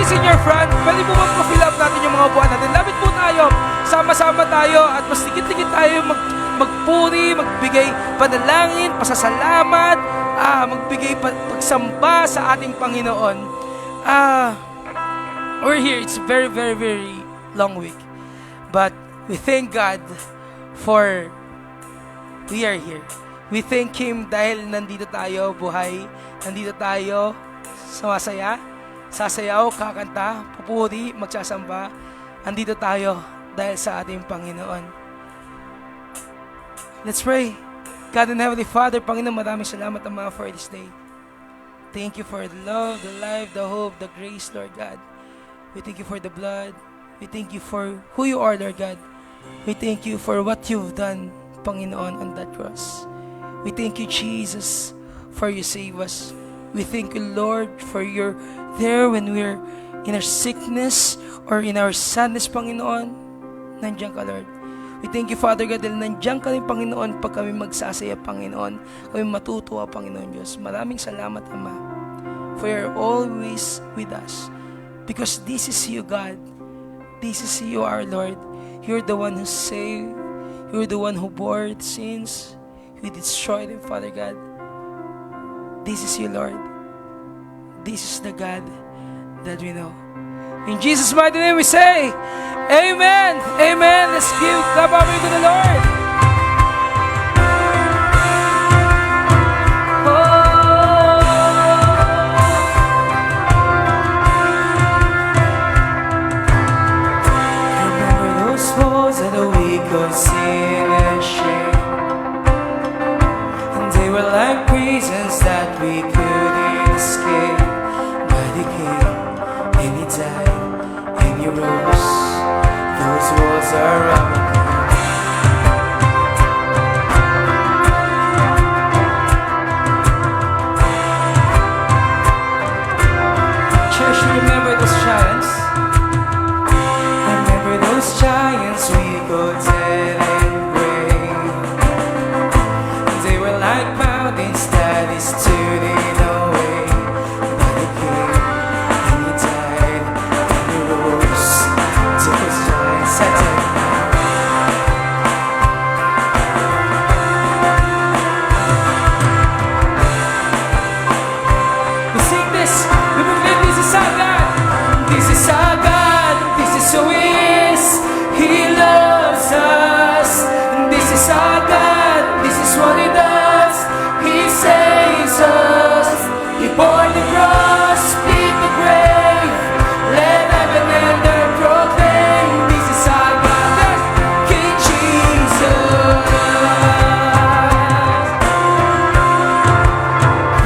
please in your front, pwede po bang pa-fill up natin yung mga buwan natin? Lapit po tayo, sama-sama tayo at mas dikit-dikit tayo magpuri, magbigay panalangin, pasasalamat, magbigay pagsamba sa ating Panginoon. We're here, it's very, very, very long week. But we thank God for we are here. We thank Him dahil nandito tayo, buhay. Nandito tayo, sumasaya, sasayaw, kakanta, pupuri, magsasamba. Nandito tayo dahil sa ating Panginoon. Let's pray. God and Heavenly Father, Panginoon, maraming salamat Ama for this day. Thank you for the love, the life, the hope, the grace, Lord God. We thank you for the blood. We thank you for who you are, Lord God. We thank you for what you've done, Panginoon, on that cross. We thank you, Jesus, for you save us. We thank you, Lord, for you're there when we're in our sickness or in our sadness, Panginoon. Nandiyan ka, Lord. We thank you, Father God, dahil nandiyan ka rin, Panginoon, pag kami magsasaya, Panginoon. Kami matutuwa, Panginoon Diyos. Maraming salamat, Ama, for you're always with us. Because this is you, God. This is you, our Lord. You're the one who saved. You're the one who bore the sins. You destroyed them, Father God. This is you, Lord. This is the God that we know. In Jesus' mighty name we say, Amen. Amen. Let's give clap offering to the Lord. Remember those woes and the weak of sin and shame, and they were like prisons that we couldn't escape. But He came and He died and He rose. Those walls are overcome. Church, remember those giants. Remember those giants we go dead and brave. They were like mountains that is stood in our way. But He came and He died and He rose. Those giants are dead now. We sing this, we believe this is our God. This is our God, this is who He is. He loves us. This is our God, this is what He does. He saves us. He bore the cross, beat the grave. Let heaven and earth proclaim. This is our God, King Jesus.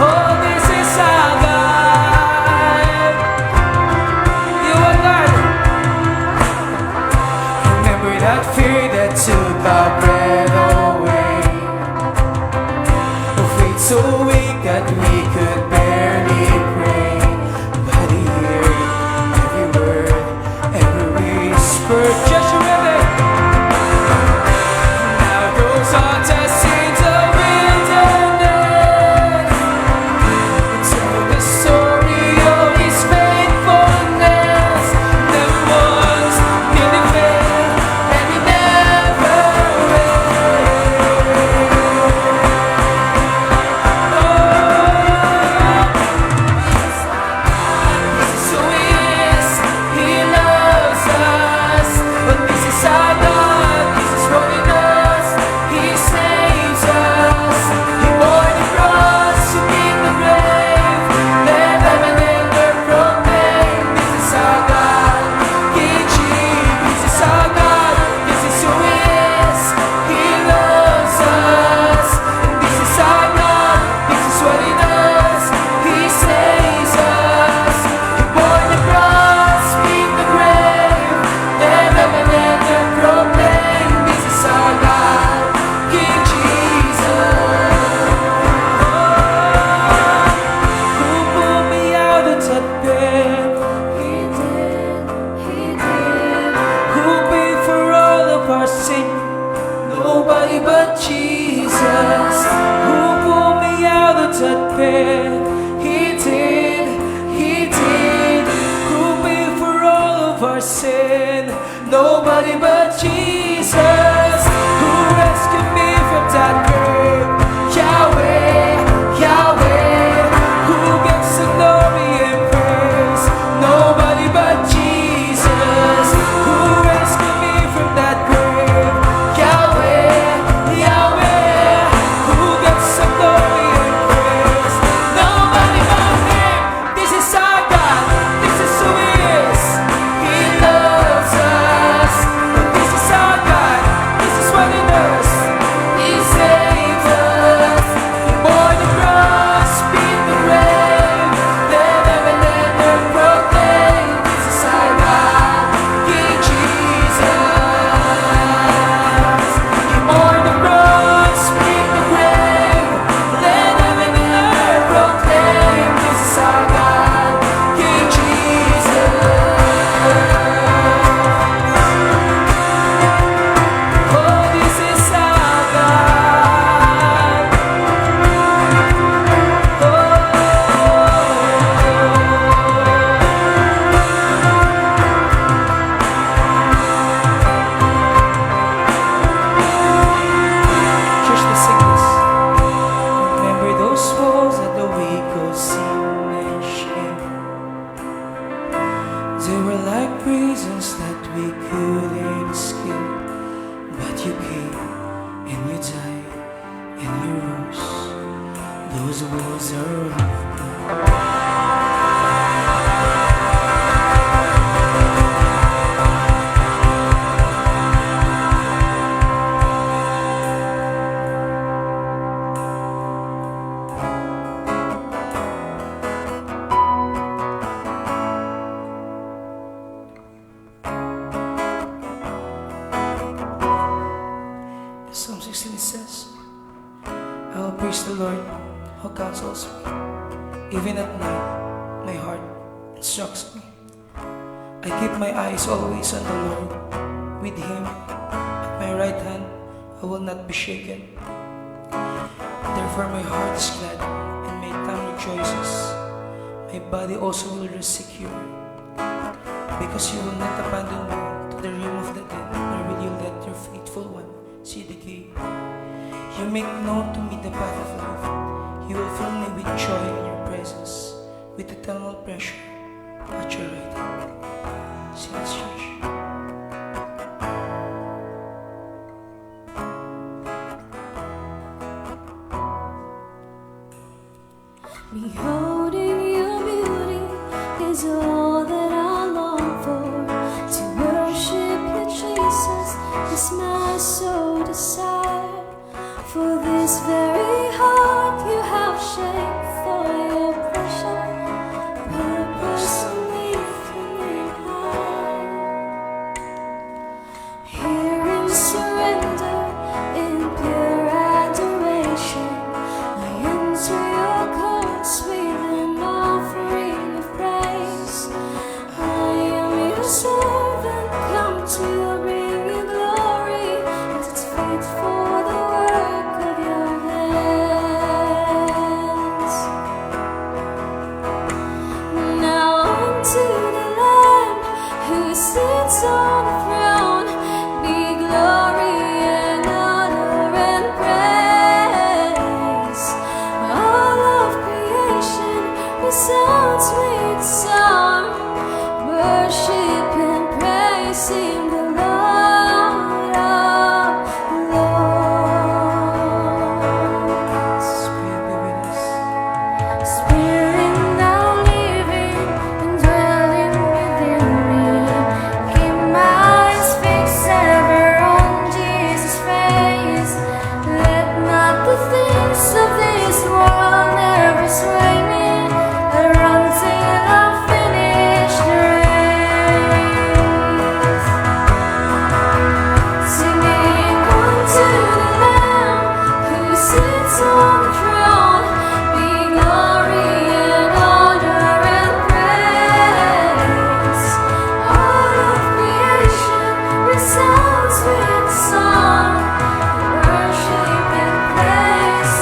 Oh, this is our God. You are God. Remember that fear that took our breath away. Oh, faith so weak that we could barely pray. But He heard every word, every whisper. Just remember. Now those are the sins of wilderness. Tell the story of His faithfulness. Never once did He fail, and He never will. This is who He is. He loves us. But this is our God. This is what He does. He saves us. He bore the cross to beat the grave. Let heaven and earth proclaim. This is our God, King Jesus. This is our God. This is who He is. He loves us. And this is our God. This is what He does. He saves us. He bore the cross, beat the grave. Let heaven and earth proclaim. This is our God, King Jesus. Who pulled me out of that pit? He did. Who paid for all of our sin? Nobody but Jesus. Who pulled me out of that pit? He did. Who paid Nobody but Jesus, who rescued me from that grave. Yahweh, Yahweh, who gets the glory and praise. Nobody but Jesus, who rescued me from that grave. Yahweh, Yahweh, who gets the glory and praise. Nobody but Him. This is our God. This is who He is. He loves us. This is our God. This is what He does. He saves us. He bore the cross, beat the grave. Let heaven and earth proclaim. This is our God, King Jesus. He bore the cross, beat the grave. Let heaven and earth proclaim. This is our God, King Jesus. Oh, this is our God. Church, let's sing this. Remember those walls that the weak could see and shame. They were like prisons that we couldn't escape. But you came and you died and you rose. Those walls are over. Psalm 16 says, I will praise the Lord who counsels me. Even at night, my heart instructs me. I keep my eyes always on the Lord. With Him at my right hand, I will not be shaken. Therefore my heart is glad and my tongue rejoices. My body also will rest secure. Because you will not abandon me to the realm of the dead, nor will you let your faithful one see decay. You make known to me the path of life. You will fill me with joy in your presence, with eternal pleasure at your right hand. Sing this, church. Beholding your beauty is all that I long for. To worship you, Jesus, is my sole desire. For this very heart you have shaped for your pleasure, purpose lifting high. Here in surrender, in pure adoration, I enter your courts with an offering of praise. I am your servant, come to bring you glory, and it's fit for the work of your hands. Now unto the Lamb who sits on the throne be glory and honor and praise. All of creation resounds with song, worship and praising the Lord of Lords. Spirit be with us. Spirit now living and dwelling within me, keep my eyes fixed ever on Jesus' face. Let not the things of this world never sway me. I run till I finish the race. Singing unto the Lamb who sits on the throne, be glory and honor and praise. All of creation resounds with song, worship and praise.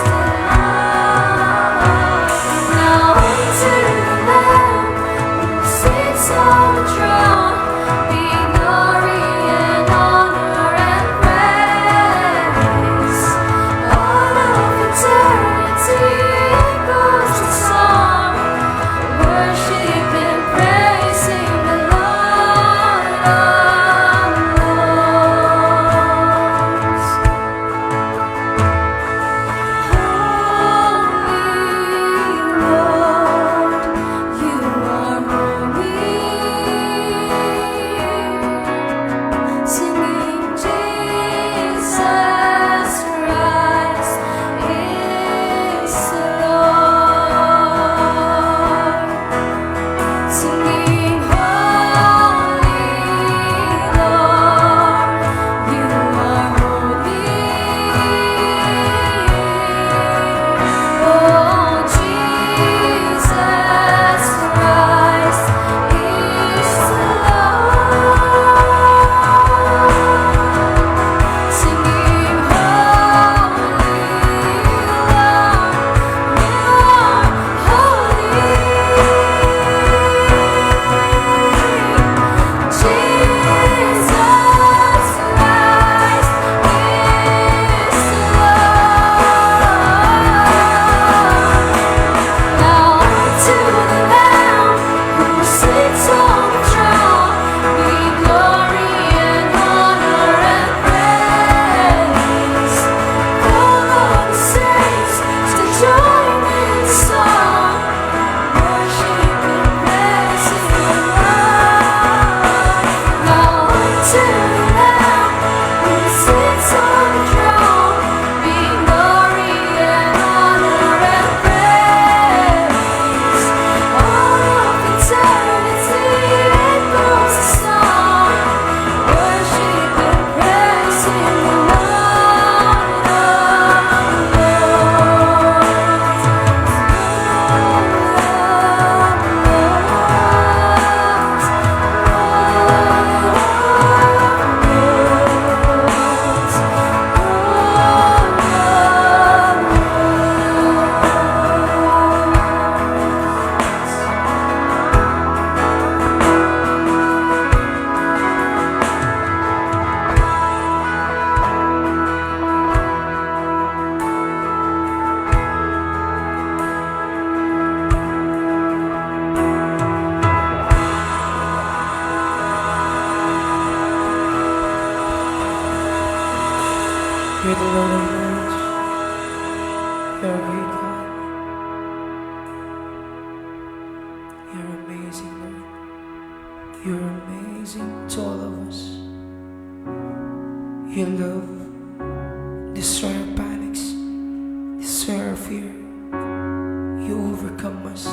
You're a great God. You're amazing, Lord. You're amazing to all of us. Your love destroy our panics, destroy our fear. You overcome us.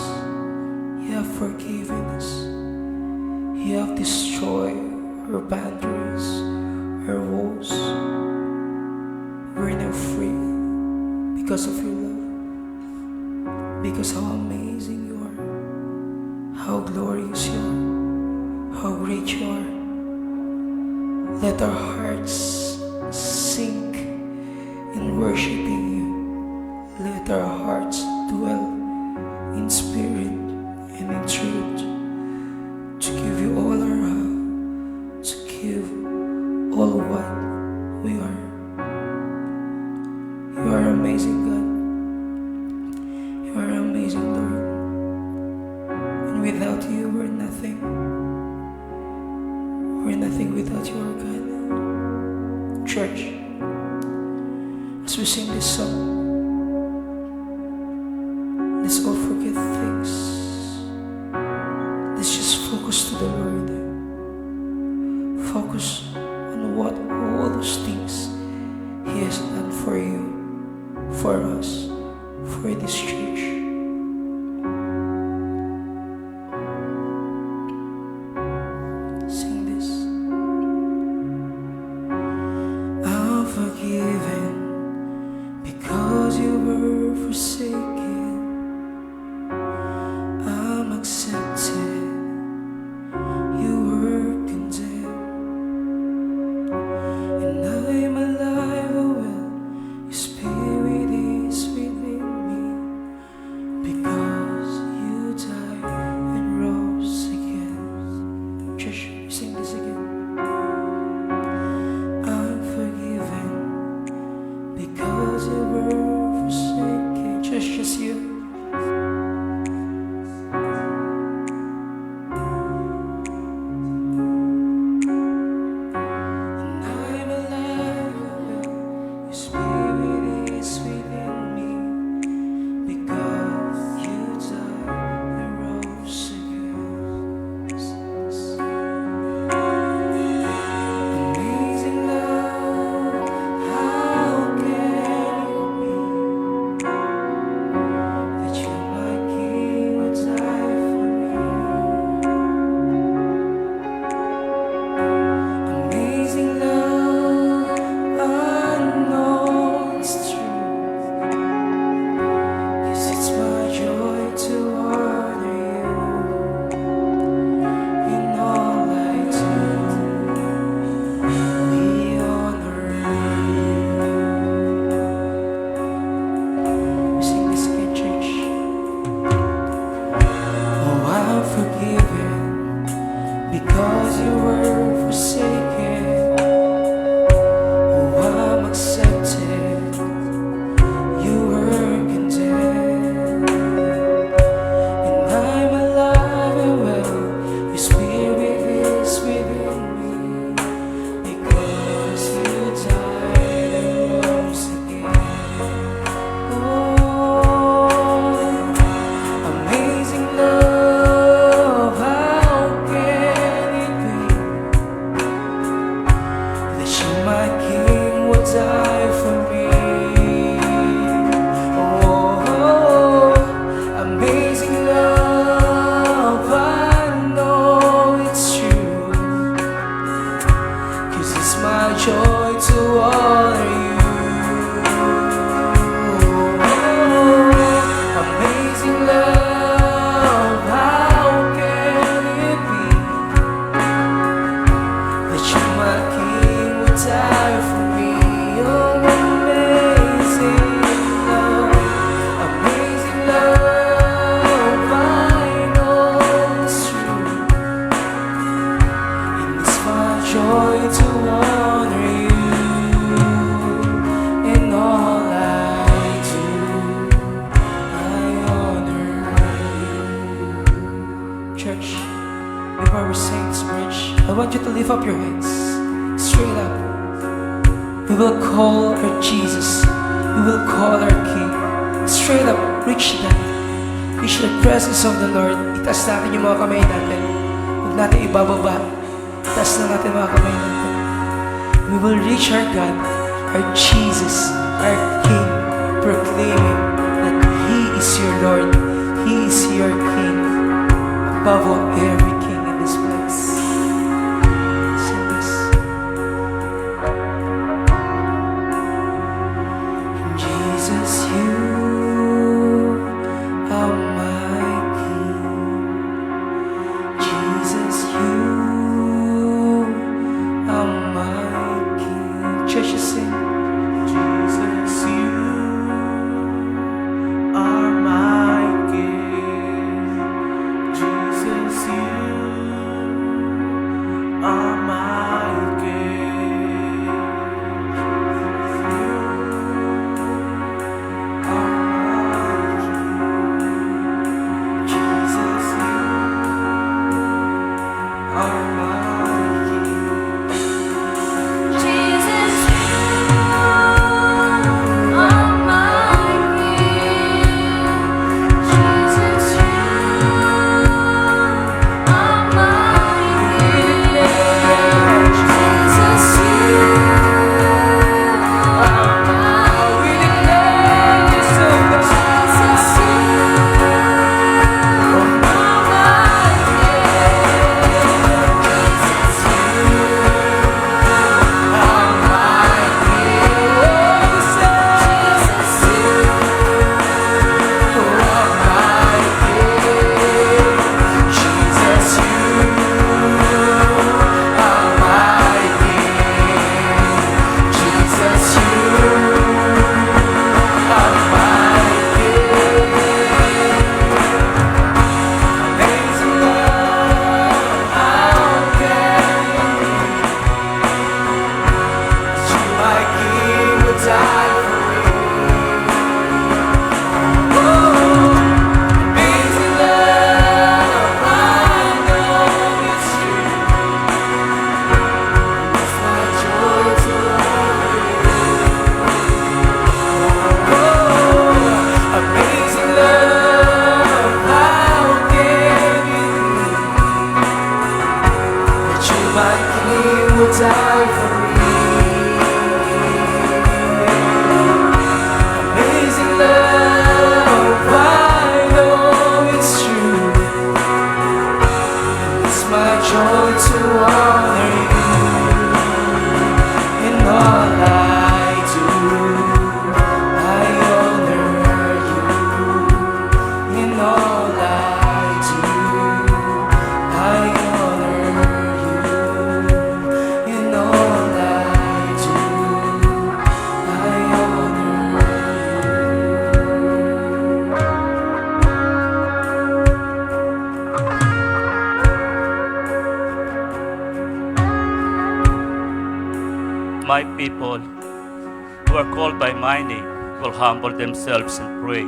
You have forgiven us. You have destroyed our boundaries, our walls. We're now free because of your love. Because how amazing you are, how glorious you are, how great you are. Let our hearts sink in worshiping you. Let our hearts dwell in spirit and in truth, to give you all our heart, to give all what we are. You are amazing, God. You are amazing, Lord. And without you, we're nothing. We're nothing without you, our God. Church, as we sing this song, let's all forget things. Let's just focus to the Lord. Focus on what all those things He has done for you, for us, for this church. Sing this. I'm forgiven because you were forsaken. I'm accepted. You were condemned. And I'm alive, oh well. Your spirit is within me. Because you died and rose again. Church, sing this again. I'm forgiven because you were forsaken. Church, just you. Because you were forsaken, oh, I'm accepted. You were condemned, and I'm alive and well. Your spirit is within me. Because you died and rose again. Oh, amazing love, how can it be that you, my King, would die for me? Oh, amazing love, I know it's true, 'cause it's my joy to honor you. Oh, amazing love, how can it be that you, my King, would die for me? Oh, amazing love, amazing love, I know it's true, and it's my joy to honor you in all I do. I honor you. Church, before we sing this bridge, I want you to lift up your hands straight up. We will call our Jesus. We will call our King. straight up reach that. Reach the presence of the Lord. Itaas natin yung mga kamay natin. Huwag natin ibababa. Itaas na natin mga kamay natin. We will reach our God, our Jesus, our King, proclaiming that He is your Lord, He is your King, above all every king in this place. Sing this. Jesus, you are my King. Jesus, you are my King. Church, you sing. Jesus, you are my King. Jesus, you are my King. Jesus, you are my King. Jesus, you are my King. Jesus, you are my King. Jesus, you are my King. Jesus, you are Die for me. Amazing love, I know it's true. It's my joy to honor you in all I do. I honor you in all I do. I honor you in all I do. I honor My people who are called by my name will humble themselves and pray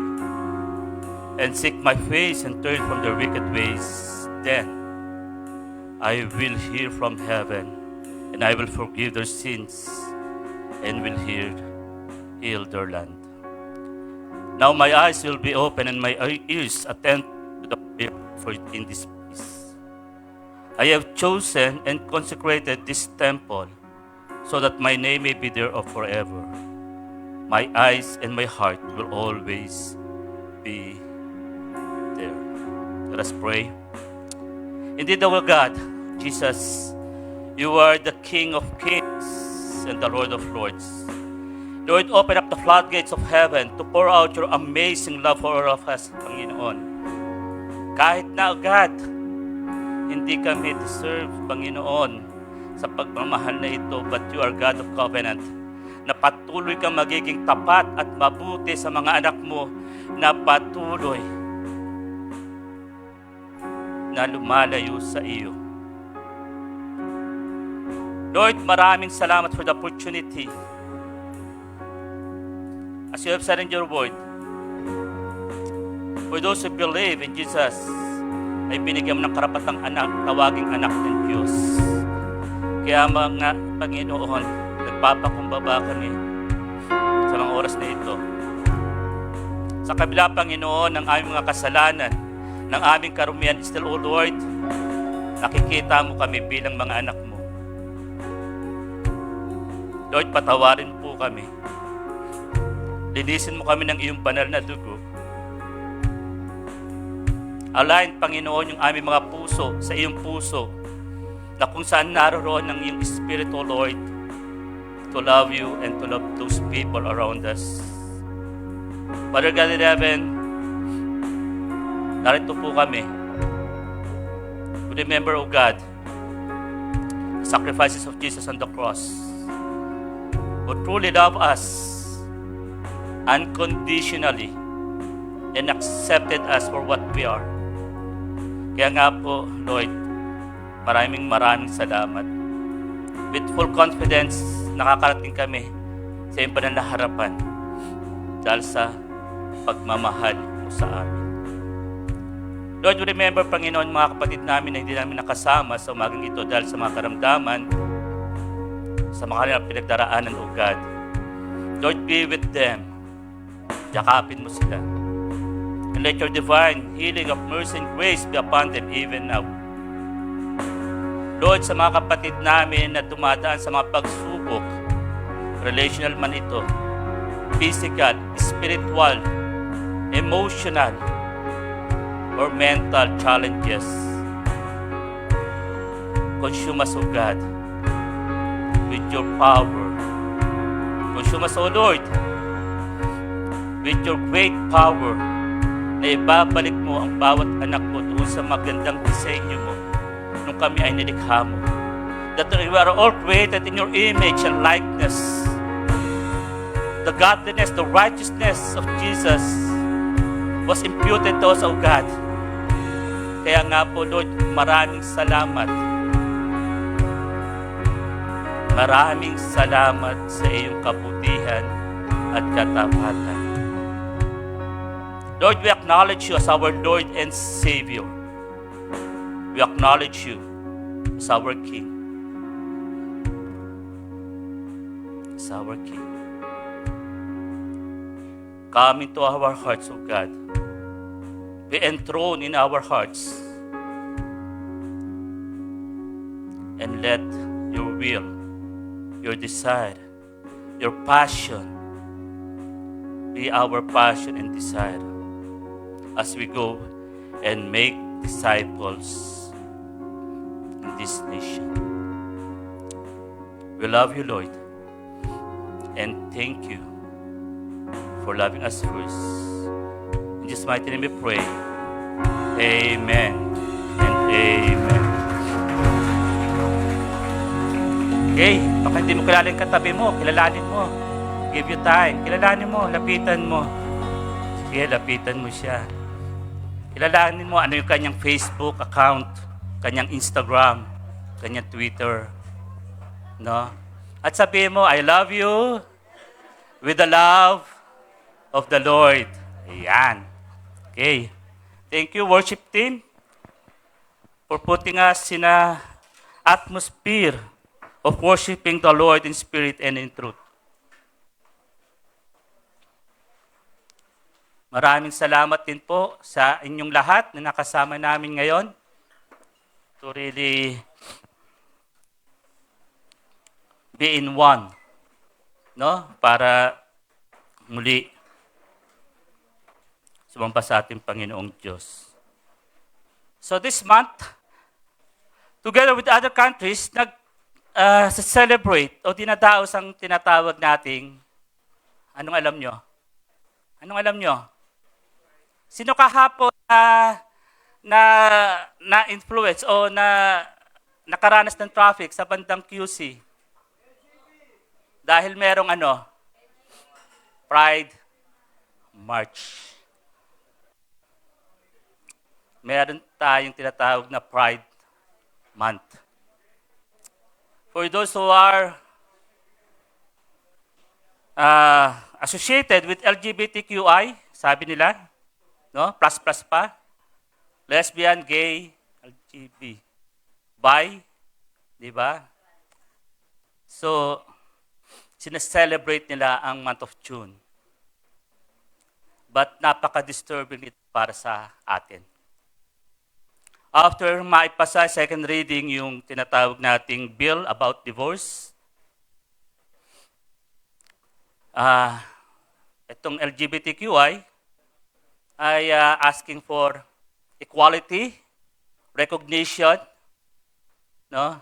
and seek my face and turn from their wicked ways. Then I will hear from heaven and I will forgive their sins and will heal their land. Now my eyes will be open and my ears attend to the prayer for in this place. I have chosen and consecrated this temple so that my name may be there forever. My eyes and my heart will always be there. Let us pray. Indeed, our God, Jesus, you are the King of kings and the Lord of lords. Lord, open up the floodgates of heaven to pour out your amazing love for all of us, Panginoon. Kahit na, God, hindi kami deserve, Panginoon, sa pagmamahal na ito, but you are God of covenant, na patuloy kang magiging tapat at mabuti sa mga anak mo, na patuloy na lumalayo sa iyo. Lord, maraming salamat for the opportunity. As you have said in your word, for those who believe in Jesus, ay binigyan mo ng karapatang anak, tawaging anak ng Diyos. Kaya mga Panginoon, nagpapakumbaba kami sa mga oras na ito Sa kabila, Panginoon, ng aming mga kasalanan, ng aming karumian, still, O Lord, nakikita mo kami bilang mga anak mo. Lord, patawarin po kami. Linisin mo kami ng iyong banal na dugo. Align, Panginoon, yung aming mga puso sa iyong puso, na kung saan naroon ng iyong Spirit, O Lord, to love you and to love those people around us. Father God in heaven, narito po kami. We remember, O God, the sacrifices of Jesus on the cross, who truly love us unconditionally and accepted us for what we are. Kaya nga po, Lord, maraming salamat. With full confidence, nakakarating kami sa iyong banal na harapan dahil sa pagmamahal mo sa amin. Lord, we remember, Panginoon, mga kapatid namin na hindi namin nakasama sa umagang ito dahil sa mga karamdaman, sa mga kanilang pinagdaraanan, O God. Lord, be with them. Yakapin mo sila. And let your divine healing of mercy and grace be upon them even now. Lord, sa mga kapatid namin na dumadaan sa mga pagsubok, relational man ito, physical, spiritual, emotional, or mental challenges, consume us, O God, with your power. Consume us, O Lord, with your great power, na ibabalik mo ang bawat anak mo doon sa magandang disenyo mo nung kami ay nilikha mo. That we are all created in your image and likeness. The godliness, the righteousness of Jesus was imputed to us, O God. Kaya nga po, Lord, maraming salamat. Maraming salamat sa iyong kabutihan at katapatan. Lord, we acknowledge you as our Lord and Savior. We acknowledge you as our King. As our King. Come into our hearts, O God. Be enthroned in our hearts. And let your will, your desire, your passion be our passion and desire as we go and make disciples in this nation. We love you, Lord, and thank you for loving us first. In Jesus' mighty name we pray. Amen and amen. Okay, baka hindi mo kilala yung katabi mo, kilalanin mo. Give you time. Kilalanin mo, lapitan mo. Sige, lapitan mo siya. Kilalanin mo ano yung kanyang Facebook account, kanyang Instagram, kanyang Twitter. No? At sabihin mo, I love you with the love of the Lord. Ayan. Okay. Thank you, worship team, for putting us in a atmosphere of worshiping the Lord in spirit and in truth. Maraming salamat din po sa inyong lahat na nakasama namin ngayon to really be in one, no? Para muli sumamba sa ating Panginoong Diyos. So this month, together with other countries, celebrate o dinadaos ang tinatawag nating, anong alam nyo? Anong alam nyo? Sino kahapon na influence o nakaranas ng traffic sa bandang QC? Dahil merong Pride March. Meron tayong tinatawag na Pride Month. For those who are associated with LGBTQI, sabi nila, no? Plus pa. Lesbian, gay, LGBT. Bi, di ba? So, sineselebrate nila ang month of June. but napaka-disturbing ito para sa atin. After maipasa second reading yung tinatawag nating bill about divorce, itong LGBTQI ay asking for equality, recognition, no?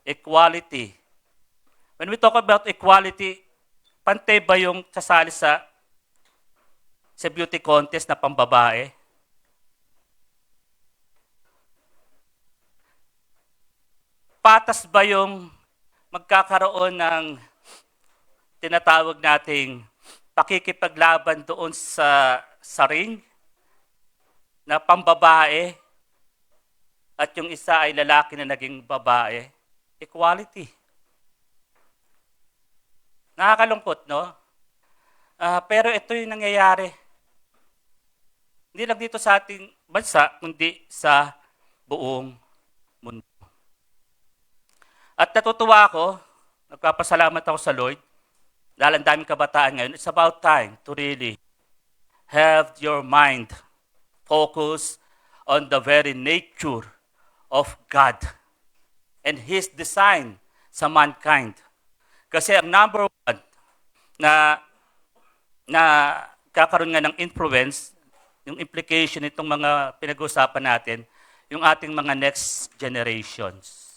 Equality. When we talk about equality, pantay ba yung kasali sa beauty contest na pambabae? Patas ba yung magkakaroon ng tinatawag nating pakikipaglaban doon sa ring na pambabae at yung isa ay lalaki na naging babae? Equality. Nakakalungkot, no? Pero ito yung nangyayari. Hindi lang dito sa ating bansa, kundi sa buong mundo. At natutuwa ako, nagpapasalamat ako sa Lord, dahil ang daming kabataan ngayon, it's about time to really have your mind focused on the very nature of God and His design sa mankind. Kasi ang number one na kakaroon nga ng influence, yung implication itong mga pinag-uusapan natin, yung ating mga next generations.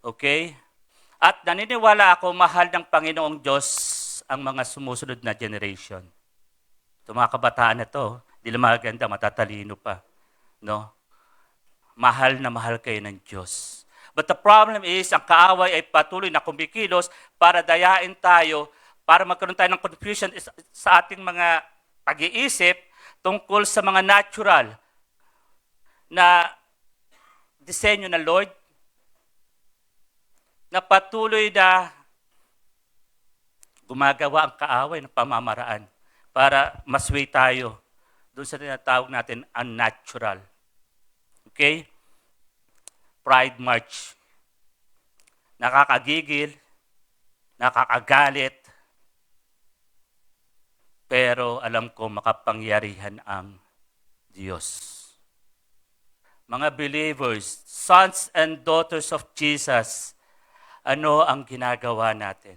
Okay? At naniniwala ako, mahal ng Panginoong Diyos ang mga sumusunod na generation. Itong mga kabataan na to, di lang maganda, matatalino pa. No? Mahal na mahal kayo ng Diyos. But the problem is, ang kaaway ay patuloy na kumikilos para dayain tayo, para magkaroon tayo ng confusion sa ating mga pag-iisip tungkol sa mga natural na disenyo ng Lord, na patuloy na gumagawa ang kaaway ng pamamaraan para masway tayo doon sa tinatawag natin unnatural. Okay? Pride March. Nakakagigil, nakakagalit, pero alam ko makapangyarihan ang Diyos. Mga believers, sons and daughters of Jesus, ano ang ginagawa natin?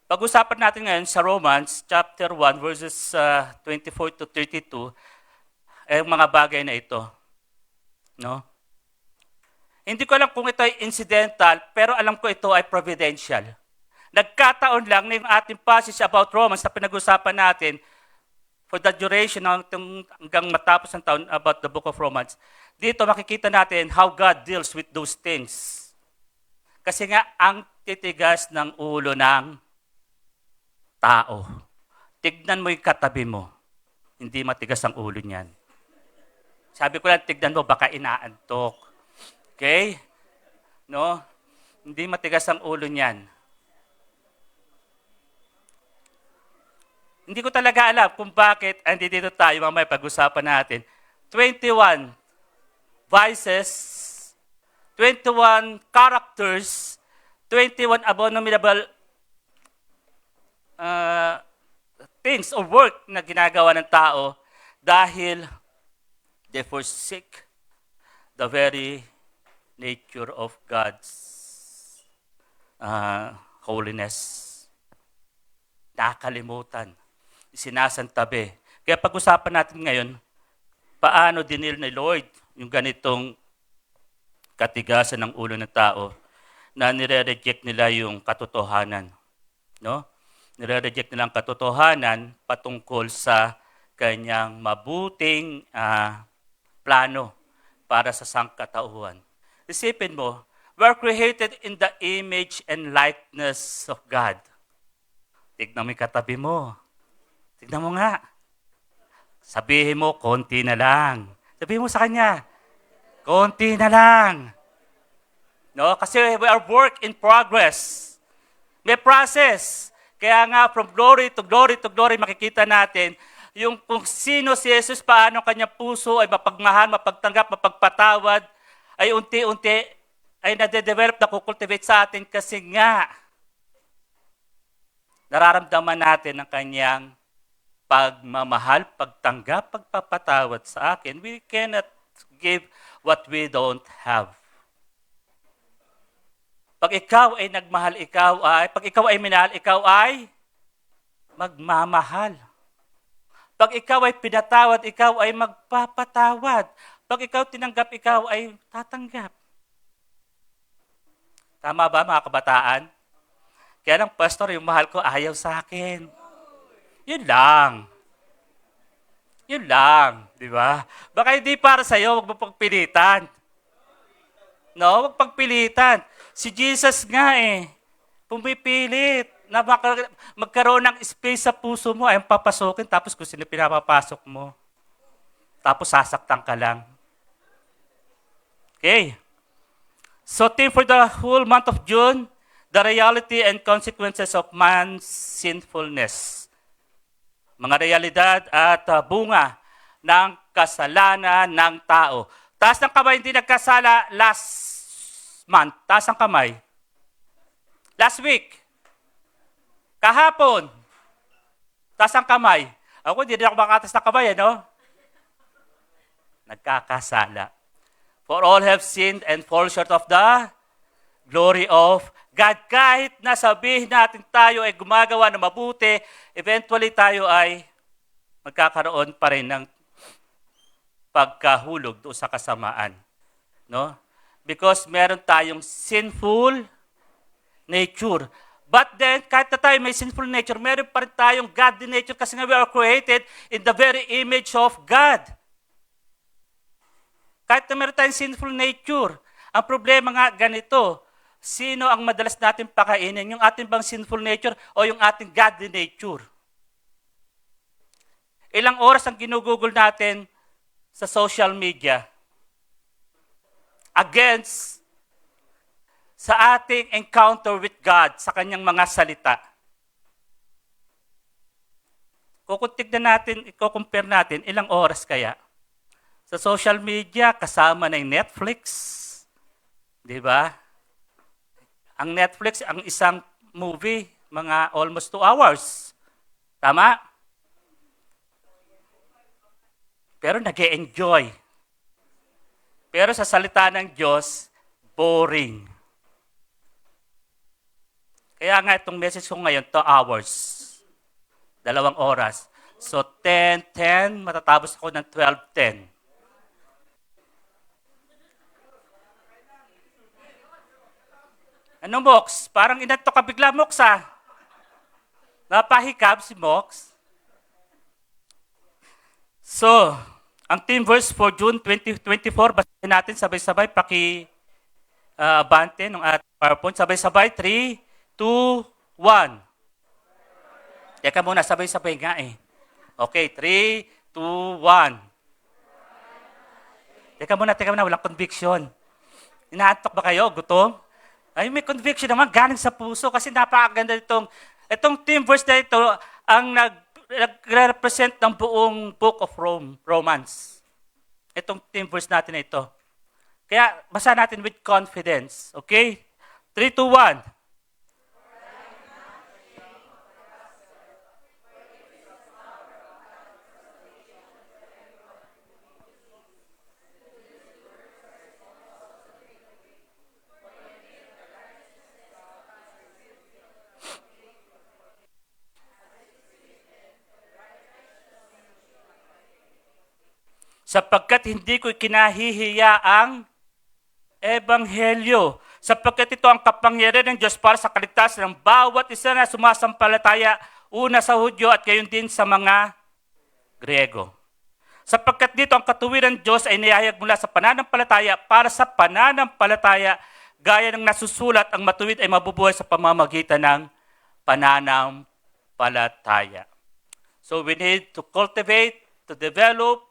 Pag-usapan natin ngayon sa Romans chapter 1 verses 24 to 32 ay mga bagay na ito. No? Hindi ko alam kung ito ay incidental, pero alam ko ito ay providential. Nagkataon lang na yung ating passage about Romans na pinag-usapan natin for the duration hanggang matapos ng taon about the book of Romans. Dito makikita natin how God deals with those things. Kasi nga, ang titigas ng ulo ng tao. Tignan mo yung katabi mo. Hindi matigas ang ulo niyan. Sabi ko lang, tignan mo, baka inaantok. Okay? No? Hindi matigas ang ulo niyan. Hindi ko talaga alam kung bakit hindi dito tayo mamaya pag-usapan natin. 21 vices, 21 characters, 21 abominable things or work na ginagawa ng tao dahil they forsake the very nature of God's holiness. Nakalimutan, sinasantabi. Kaya pag-usapan natin ngayon, paano dinil ni Lord yung ganitong katigasan ng ulo ng tao na nire-reject nila yung katotohanan. No? Nire-reject nila ang katotohanan patungkol sa kanyang mabuting plano para sa sangkatauhan. Isipin mo, we're created in the image and likeness of God. Tignan mo yung katabi mo. Tignan mo nga. Sabihin mo, konti na lang. Sabihin mo sa kanya, konti na lang. No? Kasi we are work in progress. May process. Kaya nga, from glory to glory to glory, makikita natin yung kung sino si Jesus, paano kanyang puso ay mapagmahal, mapagtanggap, mapagpatawad, ay unti-unti ay nade-develop, nakukultivate sa atin kasi nga, nararamdaman natin ang kanyang pagmamahal, pagtanggap, pagpapatawad sa akin. We cannot give what we don't have. Pag ikaw ay nagmahal, pag ikaw ay minahal, ikaw ay magmamahal. Pag ikaw ay pinatawad, ikaw ay magpapatawad. Pag ikaw tinanggap, ikaw ay tatanggap. Tama ba mga kabataan? Kaya ng pastor, yung mahal ko ayaw sa akin. Yun lang. Yun lang. Di ba? Baka hindi para sa'yo, huwag mo pagpilitan. No? Huwag pagpilitan. Si Jesus nga pumipilit na magkaroon ng space sa puso mo, ay papasokin, tapos kung sino pinapapasok mo. Tapos sasaktan ka lang. Okay. So, theme for the whole month of June, the reality and consequences of man's sinfulness. Mga realidad at bunga ng kasalanan ng tao. Taas ng kamay, hindi nagkasala last month. Taas ng kamay. Last week. Kahapon. Taas ng kamay. Ako, hindi rin ako makatas ng kamay, ano? Nagkakasala. For all have sinned and fall short of the glory of God. Kahit na sabihin natin tayo ay gumagawa ng mabuti, eventually tayo ay magkakaroon pa rin ng pagkahulog doon sa kasamaan. No? Because meron tayong sinful nature. But then, kahit na tayo may sinful nature, meron pa rin tayong godly nature kasi nga we are created in the very image of God. Kahit na meron tayong sinful nature, ang problema nga ganito, sino ang madalas natin pakainin? Yung ating bang sinful nature o yung ating godly nature? Ilang oras ang ginugugol natin sa social media against sa ating encounter with God sa kanyang mga salita. Kukuntignan natin, i-compare natin, ilang oras kaya? Sa social media, kasama na yung Netflix. Di ba? Ang Netflix, ang isang movie, mga almost 2 hours. Tama? Pero nag-e-enjoy. Pero sa salita ng Diyos, boring. Kaya nga itong message ko ngayon, 2 hours. 2 oras. So 10:10, matatapos ako ng 12:10. Anong Mox? Parang inantok ka bigla, Mox, ah. Napahikab si Mox. So, ang theme verse for June 2024, basahin natin sabay-sabay, abante ng ating PowerPoint. Sabay-sabay, 3, 2, 1. Teka muna, sabay-sabay nga eh. Okay, 3, 2, 1. Teka muna, walang conviction. Inaantok ba kayo? Gutom? Ay, may conviction naman galing sa puso kasi napakaganda itong theme verse na ito ang nag-represent ng buong book of Romans. Itong theme verse natin na ito. Kaya basa natin with confidence. Okay? 3, 2, 1. Sapagkat hindi ko kinahihiya ang Ebanghelyo. Sapagkat ito ang kapangyarihan ng Diyos para sa kaligtasan ng bawat isa na sumasampalataya, una sa Hudyo at gayon din sa mga Griego. Sapagkat dito ang katuwiran ng Diyos ay niyayag mula sa pananampalataya para sa pananampalataya, gaya ng nasusulat, ang matuwid ay mabubuhay sa pamamagitan ng pananampalataya. So we need to cultivate, to develop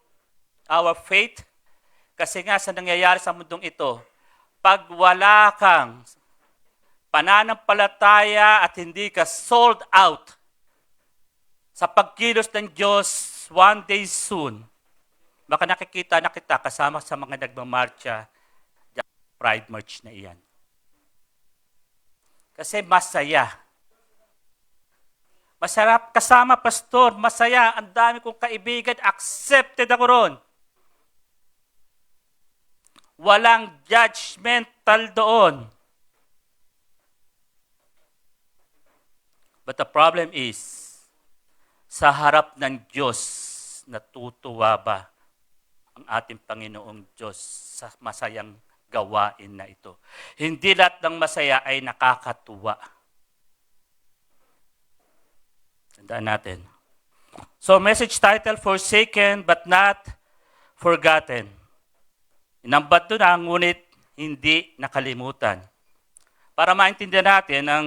our faith, kasi nga sa nangyayari sa mundong ito, pag wala kang pananampalataya at hindi ka sold out sa pagkilos ng Diyos one day soon, baka nakikita na kita kasama sa mga nagmamarcha sa Pride March na iyan. Kasi masaya Masarap kasama, pastor. Masaya. Ang dami kong kaibigan. Accepted ako ron. Walang judgmental doon. But the problem is, sa harap ng Diyos, natutuwa ba ang ating Panginoong Diyos sa masayang gawain na ito? Hindi lahat ng masaya ay nakakatuwa. Tandaan natin. So, message title, Forsaken but not Forgotten. Inambat doon na, ngunit hindi nakalimutan. Para maintindihan natin ang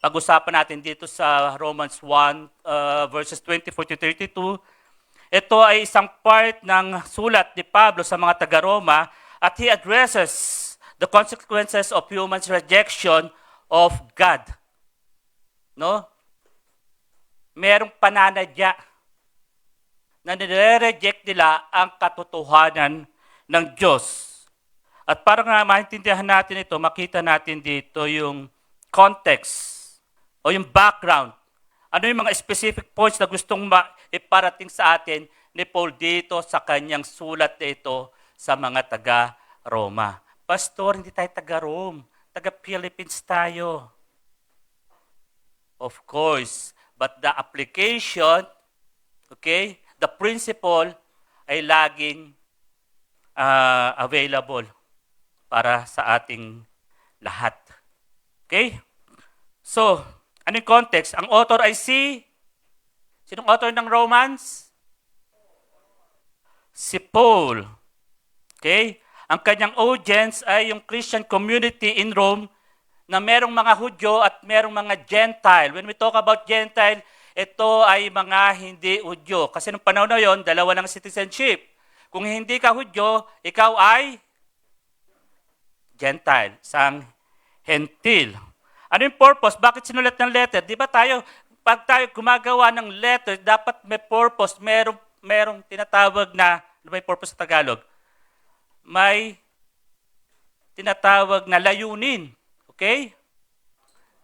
pag-usapan natin dito sa Romans 1, verses 24 to 32, ito ay isang part ng sulat ni Pablo sa mga taga-Roma at he addresses the consequences of human's rejection of God. No? Merong pananadya na nire-reject nila ang katotohanan ng Diyos. At para nga maintindihan natin ito, makita natin dito yung context o yung background. Ano yung mga specific points na gustong iparating sa atin ni Paul dito sa kanyang sulat na ito sa mga taga-Roma. Pastor, hindi tayo taga-Rome. Taga-Philippines tayo. Of course. But the application, okay, the principle ay laging available para sa ating lahat. Okay? So, ano yung context? Ang author ay si... Sinong author ng Romans? Si Paul. Okay? Ang kanyang audience ay yung Christian community in Rome na merong mga Hudyo at merong mga Gentile. When we talk about Gentile, ito ay mga hindi Hudyo. Kasi nung panahon na yon, dalawa ng citizenship. Kung hindi ka Hudyo, ikaw ay Gentile, isang hentil. Ano yung purpose? Bakit sinulat ng letter? Di ba tayo, pag tayo gumagawa ng letter, dapat may purpose, merong tinatawag na, ano ba yung purpose sa Tagalog? May tinatawag na layunin. Okay?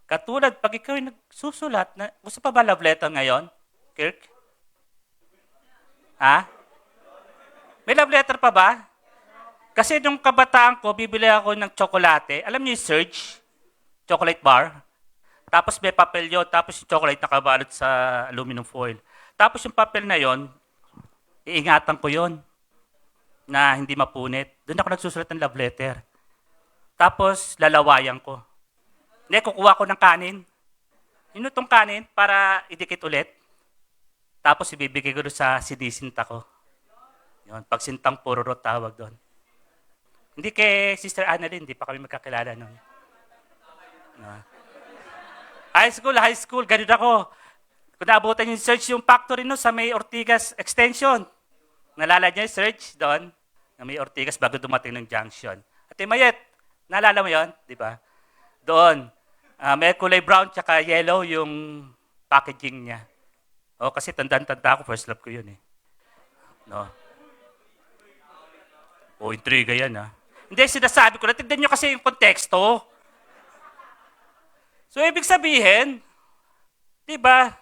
Katulad, pag ikaw ay nagsusulat, gusto pa ba love letter ngayon, Kirk? Ha? May love letter pa ba? Kasi nung kabataan ko, bibili ako ng tsokolate. Alam niyo yung Surge? Chocolate bar. Tapos may papel yun. Tapos yung chocolate nakabalot sa aluminum foil. Tapos yung papel na yon, iingatan ko yon na hindi mapunit. Doon ako nagsusulat ng love letter. Tapos lalawayan ko. Hindi, kukuha ko ng kanin. Yun itong kanin para idikit ulit. Tapos ibibigay ko doon sa sinisinta ko. Yun, pagsintang pururo tawag doon. Hindi kay Sister Annalyn, hindi pa kami magkakilala noon. No. High school, ganun ako. Kung naabutan yung search yung factory no, sa may Ortigas Extension. Nalala niyo yung search doon, na may Ortigas bago dumating ng junction. At Mayet, naalala mo yon, di ba? Doon, may kulay brown tsaka yellow yung packaging niya. O, kasi tandaan-tanda ako, first love ko yun eh. No. O, intriga yan ha. Hindi, sinasabi ko na, tignan nyo kasi yung konteksto. So, ibig sabihin, di ba,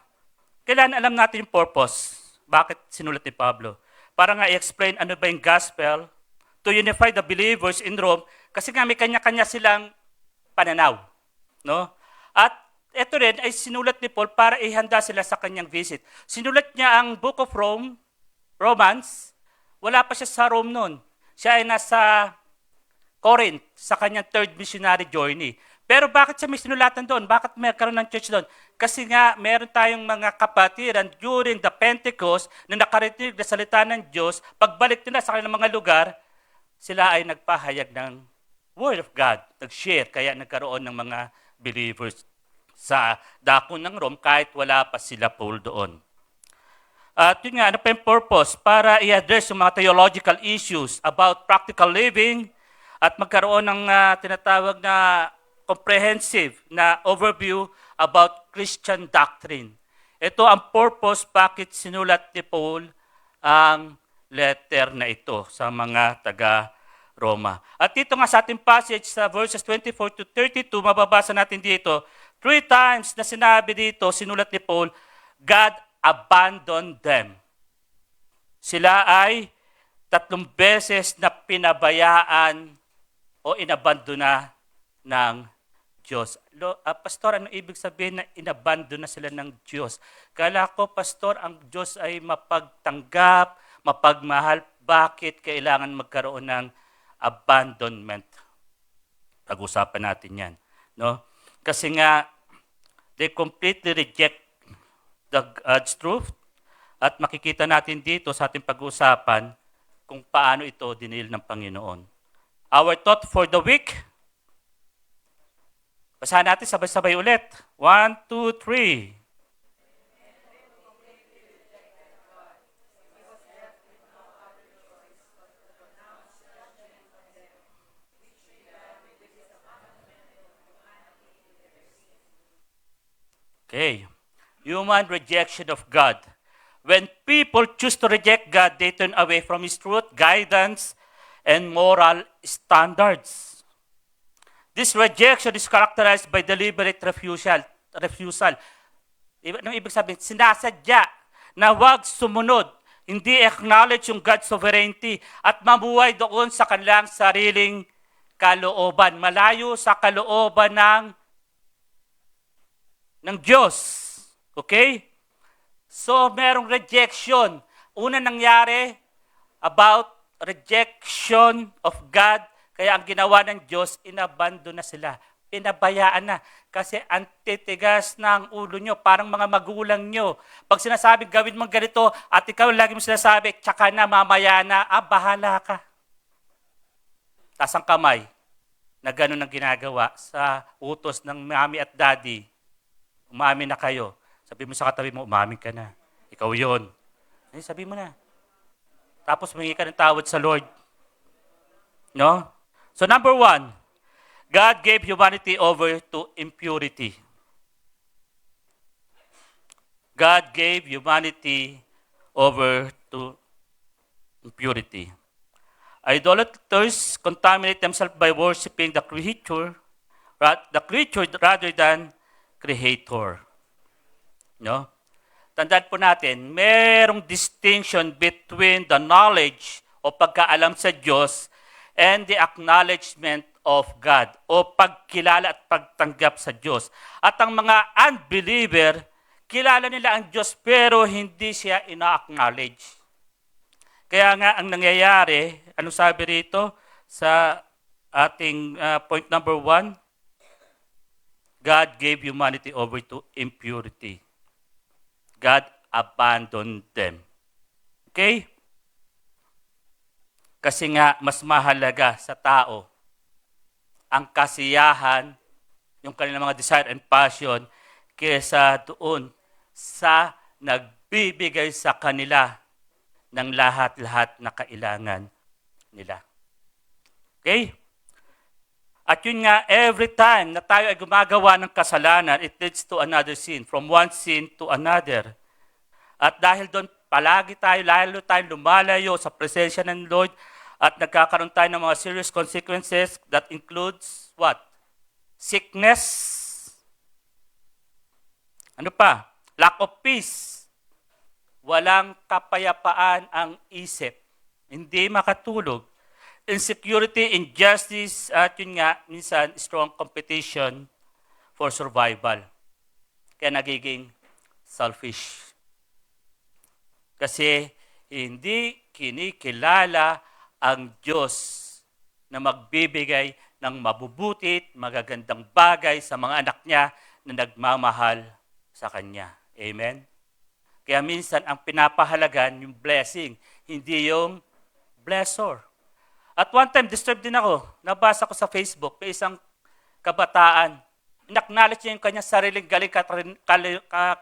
kailangan alam natin yung purpose. Bakit sinulat ni Pablo? Para nga i-explain ano ba yung gospel to unify the believers in Rome kasi nga may kanya-kanya silang pananaw. No? At ito rin ay sinulat ni Paul para ihanda sila sa kanyang visit. Sinulat niya ang Book of Romans, wala pa siya sa Rome noon. Siya ay nasa Corinth sa kanyang third missionary journey. Pero bakit siya may sinulatan doon? Bakit may karoon ng church doon? Kasi nga, meron tayong mga kapatiran during the Pentecost na nakarinig na salita ng Diyos, pagbalik nila sa kanilang mga lugar, sila ay nagpahayag ng Word of God, nag-share, kaya nagkaroon ng mga believers sa dako ng Rome kahit wala pa sila Paul doon. At yun nga, ano pa yung purpose? Para i-address yung mga theological issues about practical living at magkaroon ng tinatawag na comprehensive na overview about Christian doctrine. Ito ang purpose bakit sinulat ni Paul ang letter na ito sa mga taga-Roma. At dito nga sa ating passage sa verses 24 to 32, mababasa natin dito, 3 times na sinabi dito, sinulat ni Paul, God abandoned them. Sila ay 3 beses na pinabayaan o inabandona ng Diyos. Pastor, ano ibig sabihin na inabandona sila ng Diyos? Kala ko, Pastor, ang Diyos ay mapagtanggap, mapagmahal. Bakit kailangan magkaroon ng abandonment? Pag-usapan natin yan. No? Kasi nga, they completely reject the God's truth. At makikita natin dito sa ating pag-uusapan kung paano ito dinil ng Panginoon. Our thought for the week. Basahan natin sabay-sabay ulit. 1, 2, 3. Okay. Human rejection of God. When people choose to reject God, they turn away from His truth, guidance, and moral standards. This rejection is characterized by deliberate refusal. Anong ibig sabihin? Sinasadya na wag sumunod, hindi acknowledge yung God's sovereignty at mabuhay doon sa kanilang sariling kalooban. Malayo sa kalooban ng Diyos. Okay? So, merong rejection. Una nangyari about rejection of God. Kaya ang ginawa ng Diyos, inabandon na sila. Pinabayaan na. Kasi antitigas ng ulo nyo. Parang mga magulang nyo. Pag sinasabi, gawin mo ganito, at ikaw lagi mo sinasabi, tsaka na, mamaya na, bahala ka. Tas ang kamay na gano'n ang ginagawa sa utos ng mami at daddy. Umamin na kayo. Sabi mo sa katabi mo, umamin ka na. Ikaw yon. Sabi mo na. Tapos humingi ka ng tawad sa Lord. No? So number 1, God gave humanity over to impurity. God gave humanity over to impurity. Idolaters contaminate themselves by worshiping the creature rather than Creator. No? Tandaan po natin, merong distinction between the knowledge o pagkaalam sa Diyos and the acknowledgement of God o pagkilala at pagtanggap sa Diyos. At ang mga unbeliever, kilala nila ang Diyos pero hindi siya ina-acknowledge. Kaya nga ang nangyayari, ano sabi rito sa ating point number 1? God gave humanity over to impurity. God abandoned them. Okay? Kasi nga, mas mahalaga sa tao ang kasiyahan, yung kanilang mga desire and passion, kaysa doon sa nagbibigay sa kanila ng lahat-lahat na kailangan nila. Okay? At yun nga, every time na tayo ay gumagawa ng kasalanan, it leads to another sin, from one sin to another. At dahil doon, lalo tayo lumalayo sa presensya ng Lord at nagkakaroon tayo ng mga serious consequences that includes what? Sickness. Ano pa? Lack of peace. Walang kapayapaan ang isip. Hindi makatulog. Insecurity, injustice, at yun nga, minsan, strong competition for survival. Kaya nagiging selfish. Kasi hindi kinikilala ang Diyos na magbibigay ng mabubutit, magagandang bagay sa mga anak niya na nagmamahal sa Kanya. Amen? Kaya minsan, ang pinapahalagan yung blessing, hindi yung blessor. At one time, disturbed din ako. Nabasa ko sa Facebook, may isang kabataan. In-acknowledge niya yung kanyang sariling galing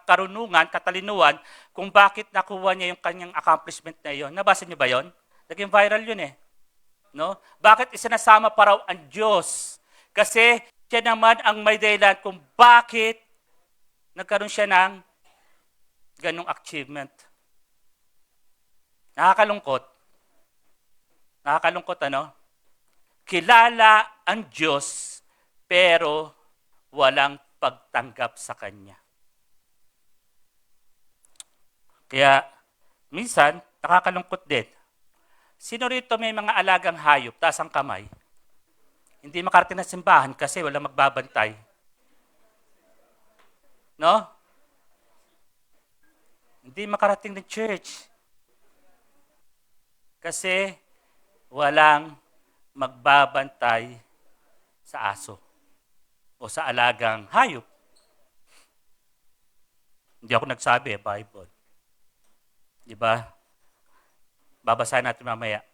karunungan, katalinuhan, kung bakit nakuha niya yung kanyang accomplishment na iyon. Nabasa niyo ba yon? Naging viral yun eh. No? Bakit isinasama pa raw ang Diyos? Kasi siya naman ang may dahilan kung bakit nagkaroon siya ng ganong achievement. Nakakalungkot. Nakakalungkot, ano? Kilala ang Diyos, pero walang pagtanggap sa Kanya. Kaya, minsan, nakakalungkot din. Sino rito may mga alagang hayop, taas ang kamay? Hindi makarating na simbahan kasi walang magbabantay. No? Hindi makarating ng church. Kasi walang magbabantay sa aso o sa alagang hayop. Hindi ako nagsabi, Bible. Di ba? Babasahin natin mamaya.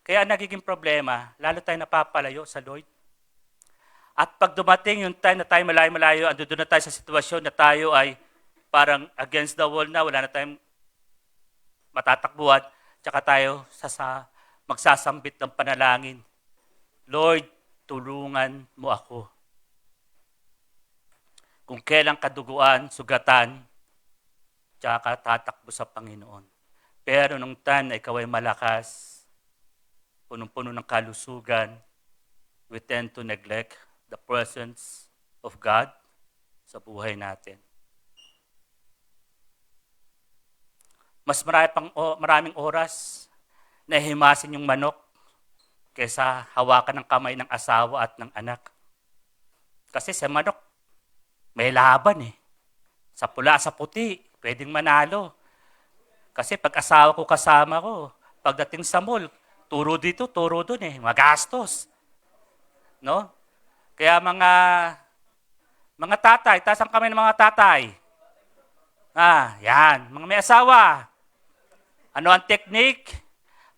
Kaya ang nagiging problema, lalo tayo napapalayo sa Lord. At pag dumating yung time na tayo malayo-malayo, ando doon na tayo sa sitwasyon na tayo ay parang against the wall na, wala na tayong matatakbuhan, tsaka tayo magsasambit ng panalangin. Lord, tulungan mo ako. Kung kailang kaduguan, sugatan, tsaka tatakbo sa Panginoon. Pero nung time na ikaw ay malakas, punong-puno ng kalusugan, we tend to neglect the presence of God sa buhay natin. Mas maraming oras na himasin yung manok kaysa hawakan ng kamay ng asawa at ng anak. Kasi sa manok, may laban eh. Sa pula, sa puti, pwedeng manalo. Kasi pag asawa ko kasama ko, pagdating sa mall, turo dito, turo doon eh. Magastos. No? Kaya mga tatay, taas ang kamay ng mga tatay. Yan. Mga may asawa. Ano ang technique?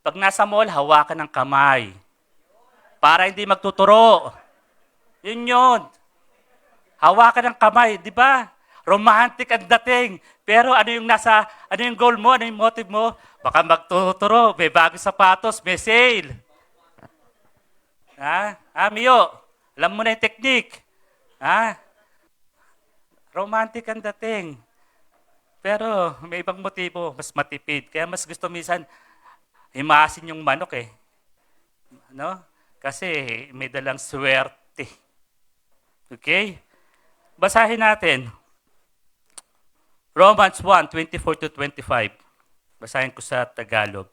Pag nasa mall, hawakan ng kamay. Para hindi magtuturo. Yun. Hawakan ng kamay, di ba? Romantic ang dating. Pero ano yung goal mo, ano yung motive mo? Baka magtuturo, may bagong sapatos, may sale. Mio, alam mo na yung technique. Romantic ang dating. Pero may ibang motibo, mas matipid. Kaya mas gusto minsan himasin yung manok eh. No? Kasi may dalang swerte. Okay? Basahin natin. Romans 1:24-25. Basahin ko sa Tagalog.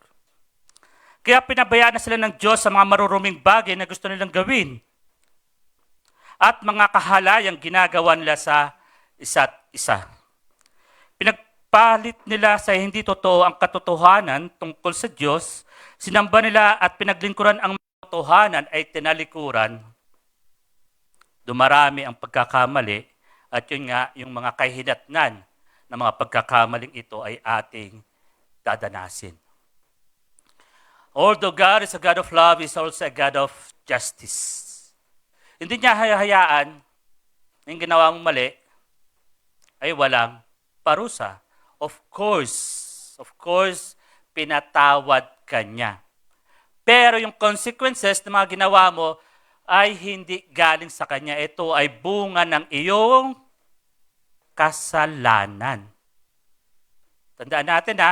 Kaya pinabayaan na sila ng Diyos sa mga maruruming bagay na gusto nilang gawin. At mga kahalayang ginagawa nila sa isa't isa. Pinagpalit nila sa hindi totoo ang katotohanan tungkol sa Diyos. Sinamba nila at pinaglingkuran ang katotohanan ay tinalikuran. Dumarami ang pagkakamali at yun nga, yung mga kahinatnan ng mga pagkakamaling ito ay ating dadanasin. Although God is a God of love, He is also a God of justice. Hindi niya hayahayaan yung ginawa mong mali ay walang parusa. Of course, pinatawad ka niya. Pero yung consequences ng mga ginawa mo ay hindi galing sa kanya. Ito ay bunga ng iyong kasalanan. Tandaan natin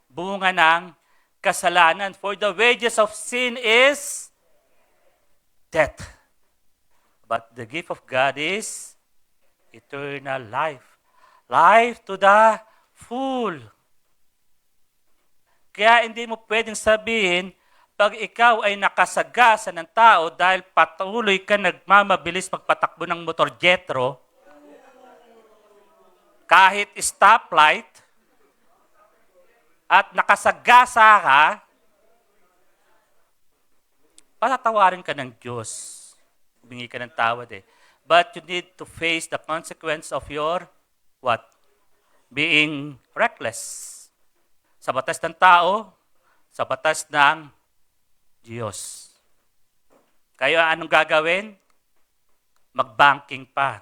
bunga ng kasalanan. For the wages of sin is death. But the gift of God is eternal life. Life to the full. Kaya hindi mo pwedeng sabihin, pag ikaw ay nakasagasa ng tao dahil patuloy ka nagmamabilis magpatakbo ng motor jetro, kahit stoplight, at nakasagasa ka, patatawarin ka ng Diyos. Humingi ka ng tawad eh. But you need to face the consequence of your, what? Being reckless. Sa batas ng tao, sa batas ng Diyos. Kaya anong gagawin? Mag-banking pa.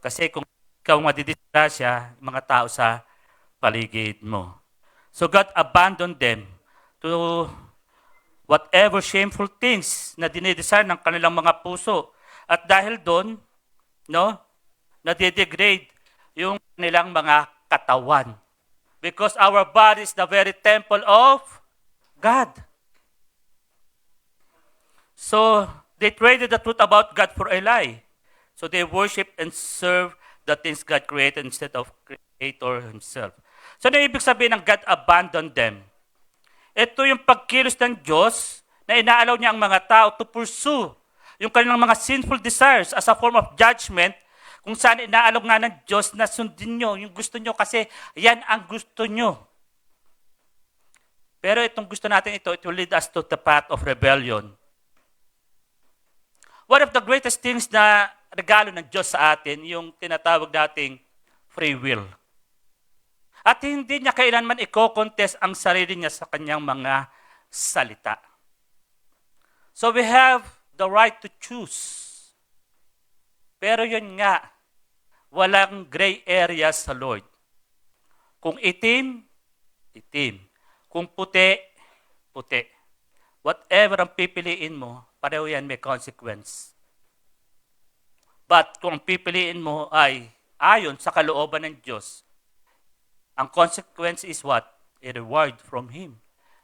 Kasi kung ikaw madidisgrasya, mga tao sa paligid mo. So God abandoned them to whatever shameful things na dinidesire ng kanilang mga puso. At dahil doon, nadidegrade yung kanilang mga katawan. Because our body is the very temple of God. So, They traded the truth about God for a lie. So they worship and serve the things God created instead of Creator Himself. So ano ibig sabihin ng God abandoned them? Ito yung pagkilos ng Diyos na inaalaw niya ang mga tao to pursue yung kanilang mga sinful desires as a form of judgment, kung saan inaalaw nga ng Diyos na sundin nyo yung gusto nyo kasi yan ang gusto nyo. Pero itong gusto natin ito, it will lead us to the path of rebellion. One of the greatest things na regalo ng Diyos sa atin, yung tinatawag nating free will. At hindi niya kailanman i-contest ang sarili niya sa kanyang mga salita. So we have the right to choose. Pero yun nga, walang gray area sa Lord. Kung itim, itim. Kung puti, puti. Whatever ang pipiliin mo, pareho yan may consequence. But kung ang pipiliin mo ay ayon sa kalooban ng Diyos, ang consequence is what? A reward from Him.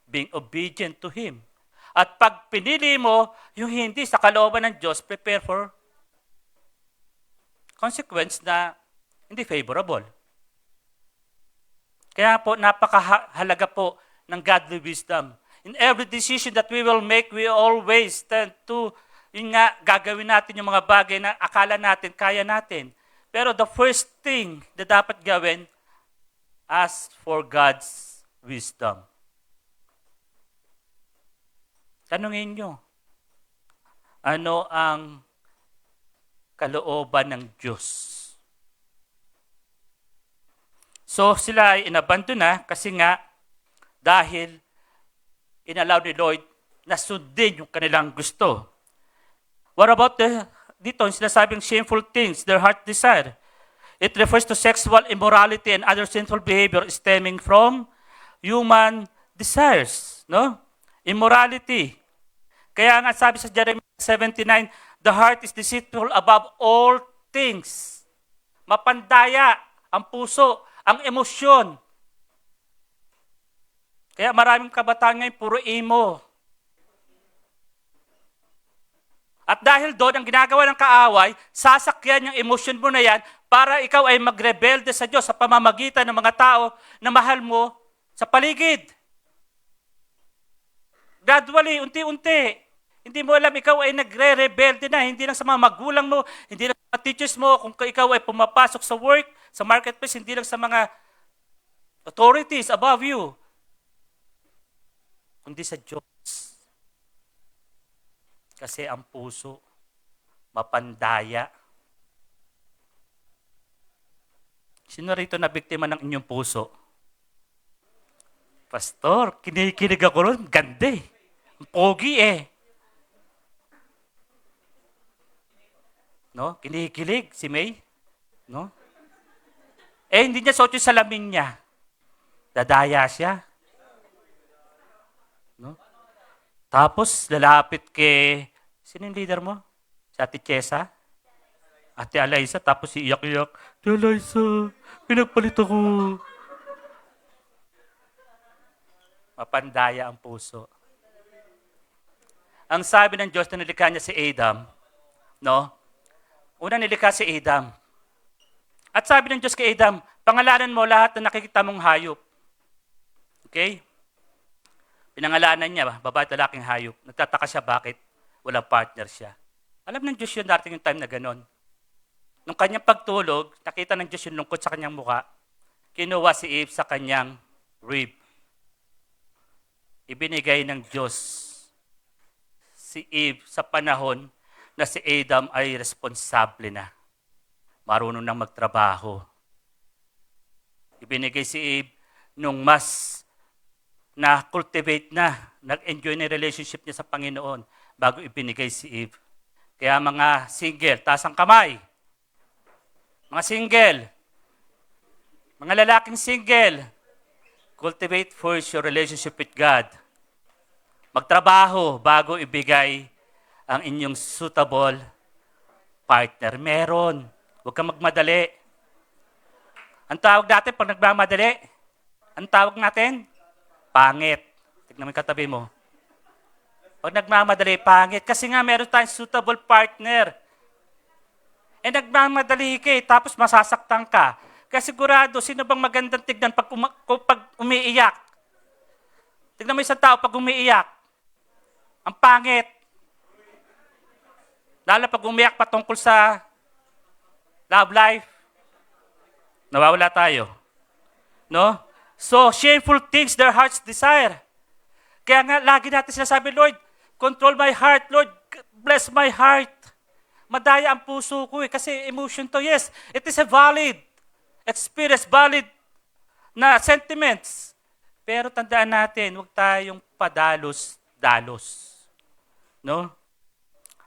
Being obedient to Him. At pag pinili mo yung hindi sa kalooban ng Diyos, prepare for consequence na hindi favorable. Kaya po, napakahalaga po ng godly wisdom. In every decision that we will make, we always tend to, yun nga, gagawin natin yung mga bagay na akala natin, kaya natin. Pero the first thing na dapat gawin, ask for God's wisdom. Tanungin nyo, ano ang kalooban ng Diyos? So sila ay inabandon na kasi nga dahil inallow ni Lord na sundin yung kanilang gusto. What about dito, sinasabing shameful things their heart desire? It refers to sexual immorality and other sinful behavior stemming from human desires. No? Immorality. Kaya nga sabi sa Jeremiah 79, the heart is deceitful above all things. Mapandaya ang puso, ang emosyon. Kaya maraming kabataan ngayon, puro emo. At dahil doon, ang ginagawa ng kaaway, sasakyan yung emosyon mo na yan para ikaw ay magrebelde sa Diyos sa pamamagitan ng mga tao na mahal mo sa paligid. Gradually, unti-unti. Hindi mo alam, ikaw ay nagre-rebelde na. Hindi lang sa mga magulang mo, hindi lang sa mga teachers mo, kung ikaw ay pumapasok sa work, sa marketplace, hindi lang sa mga authorities above you, kundi sa Diyos. Kasi ang puso, mapandaya. Sino rito na biktima ng inyong puso? Pastor, kinikilig ako ron. Ganda eh. Ang pogi eh. No? Kinikilig si May. No? Eh, hindi niya suot yung salamin niya. Dadaya siya. No? Tapos, lalapit kay, sino yung leader mo? Si Ate Chesa? Ate Alaysa, tapos iiyak-iyak, Ate Alaysa, pinagpalit ako. Mapandaya ang puso. Ang sabi ng Diyos na nilikha niya si Adam, no? Una nilikha si Adam. At sabi ng Diyos kay Adam, pangalanan mo lahat na nakikita mong hayop. Okay? Pinangalanan niya, babae at lalaking hayop. Nagtataka siya bakit walang partner siya. Alam ng Diyos yun, darating yung time na ganon. Nung kanyang pagtulog, nakita ng Diyos yung lungkot sa kanyang muka. Kinuha si Eve sa kanyang rib. Ibinigay ng Diyos si Eve sa panahon na si Adam ay responsable na. Marunong nang magtrabaho. Ibinigay si Eve nung mas na-cultivate na, nag-enjoy na relationship niya sa Panginoon bago ibinigay si Eve. Kaya mga single, taas ang kamay. Mga single, mga lalaking single, cultivate first your relationship with God. Magtrabaho bago ibigay ang inyong suitable partner. Meron. Huwag kang magmadali. Ang tawag natin pag nagmamadali, ang tawag natin, pangit. Tignan mo yung katabi mo. Pag nagmamadali, pangit. Kasi nga meron tayong suitable partner. Eh nagmamadali ka tapos masasaktan ka. Kaya sigurado, sino bang magandang tignan pag, pag umiiyak? Tignan mo isang tao pag umiiyak. Ang pangit. Lalo pag umiyak patungkol sa love life. Nawawala tayo. No? So, shameful things their hearts desire. Kaya nga, lagi natin sinasabi, Lord, control my heart. Lord, bless my heart. Madaya ang puso ko kasi emotion to. Yes, it is a valid experience, valid na sentiments. Pero tandaan natin, huwag tayong padalos-dalos. No?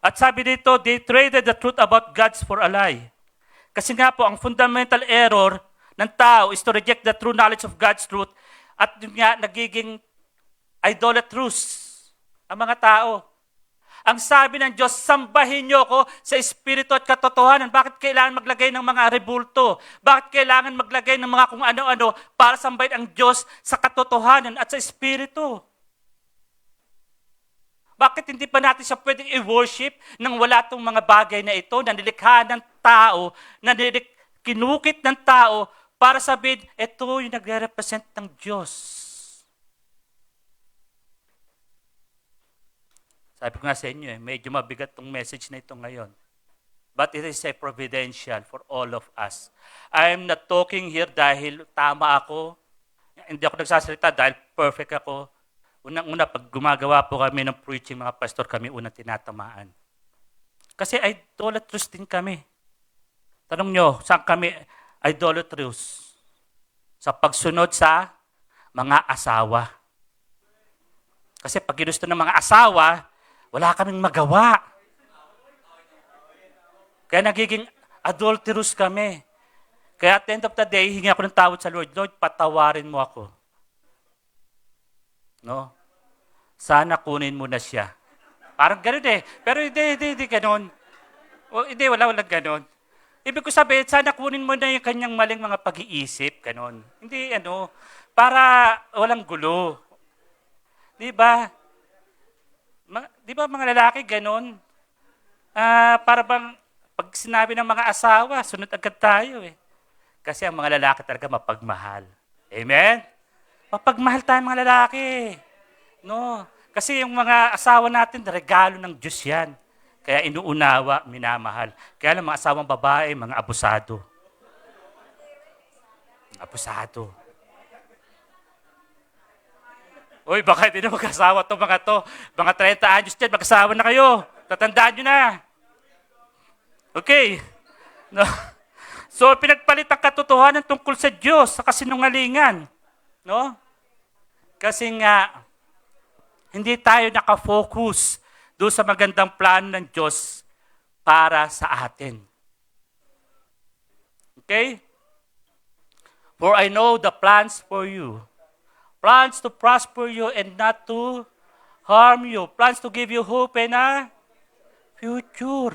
At sabi dito, they traded the truth about God's for a lie. Kasi nga po, ang fundamental error ng tao is to reject the true knowledge of God's truth at yun nga, nagiging idolatrous ang mga tao. Ang sabi ng Diyos, sambahin niyo ako sa espiritu at katotohanan. Bakit kailangan maglagay ng mga rebulto? Bakit kailangan maglagay ng mga kung ano-ano para sambahin ang Diyos sa katotohanan at sa espiritu? Bakit hindi pa natin siya pwedeng i-worship nang wala itong mga bagay na ito na nilikha ng tao, na kinukit ng tao para sabihin, ito yung nagre-represent ng Diyos. Sabi ko nga sa inyo, medyo mabigat tong message na ito ngayon. But it is a providential for all of us. I am not talking here dahil tama ako. Hindi ako nagsasalita dahil perfect ako. Unang-una, pag gumagawa po kami ng preaching, mga pastor, kami unang tinatamaan. Kasi idolatrous din kami. Tanong nyo, saan kami idolatrous? Sa pagsunod sa mga asawa. Kasi pag ginusto ng mga asawa, wala kaming magawa. Kaya nagiging adulterous kami. Kaya at the end of the day, hingi ako ng tawad sa Lord. Lord, patawarin mo ako. No? Sana kunin mo na siya. Parang gano'n eh. Pero hindi gano'n. Hindi, walang gano'n. Ibig ko sabihin, sana kunin mo na yung kanyang maling mga pag-iisip. Gano'n. Hindi, para walang gulo. Di ba? Di ba mga lalaki gano'n? Para bang pag sinabi ng mga asawa, sunod agad tayo eh. Kasi ang mga lalaki talaga mapagmahal. Amen? Mapagmahal tayo mga lalaki. No? Kasi yung mga asawa natin, regalo ng Diyos yan. Kaya inuunawa, minamahal. Kaya lang mga asawang babae, mga abusado. Abusado. Uy, baka hindi na mag-asawa itong mga to. Mga 30 anyos dyan, mag-asawa na kayo. Tatandaan nyo na. Okay. No? So, pinagpalit ang katotohanan tungkol sa Diyos, sa kasinungalingan. No? Kasi nga, hindi tayo nakafocus doon sa magandang plano ng Diyos para sa atin. Okay? For I know the plans for you. Plans to prosper you and not to harm you. Plans to give you hope and a future.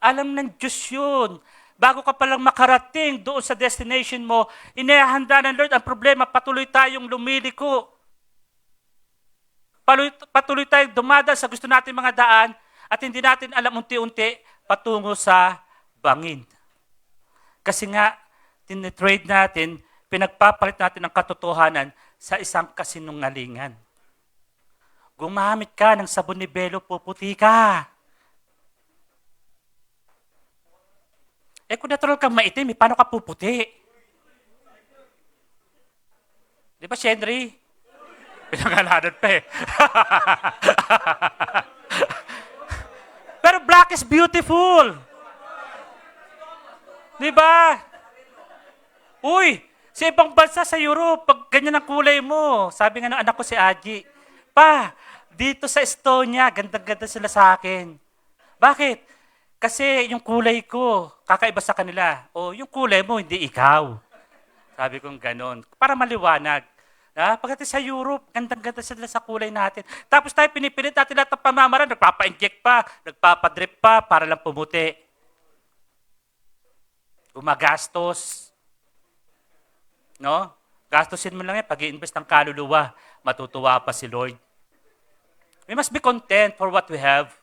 Alam ng Diyos yun. Bago ka palang makarating doon sa destination mo, inihahanda ng Lord. Ang problema, patuloy tayong lumiliko. Patuloy tayong dumadal sa gusto natin mga daan at hindi natin alam unti-unti patungo sa bangin. Kasi nga, tinitrade natin, pinagpapalit natin ang katotohanan sa isang kasinungalingan. Gumamit ka ng sabon ni Belo, puputi ka. Kung natural kang maitim, paano ka puputi? Di ba, Shenry? Pinangalanan pa eh. Pero black is beautiful. Di ba? Uy, sa ibang bansa sa Europe, pag ganyan ang kulay mo, sabi nga ng anak ko si Aji, pa, dito sa Estonia, ganda-ganda sila sa akin. Bakit? Kasi yung kulay ko, kakaiba sa kanila. O yung kulay mo, hindi ikaw. Sabi kong ganon. Para maliwanag. Pagdating sa Europe, gandang-ganda sila sa kulay natin. Tapos tayo pinipilit natin lahat ng pamamaraan, nagpapa-inject pa, nagpapadrip pa, para lang pumuti. Gumagastos. No? Gastusin mo lang yan, pag-i-invest ng kaluluwa, matutuwa pa si Lord. We must be content for what we have.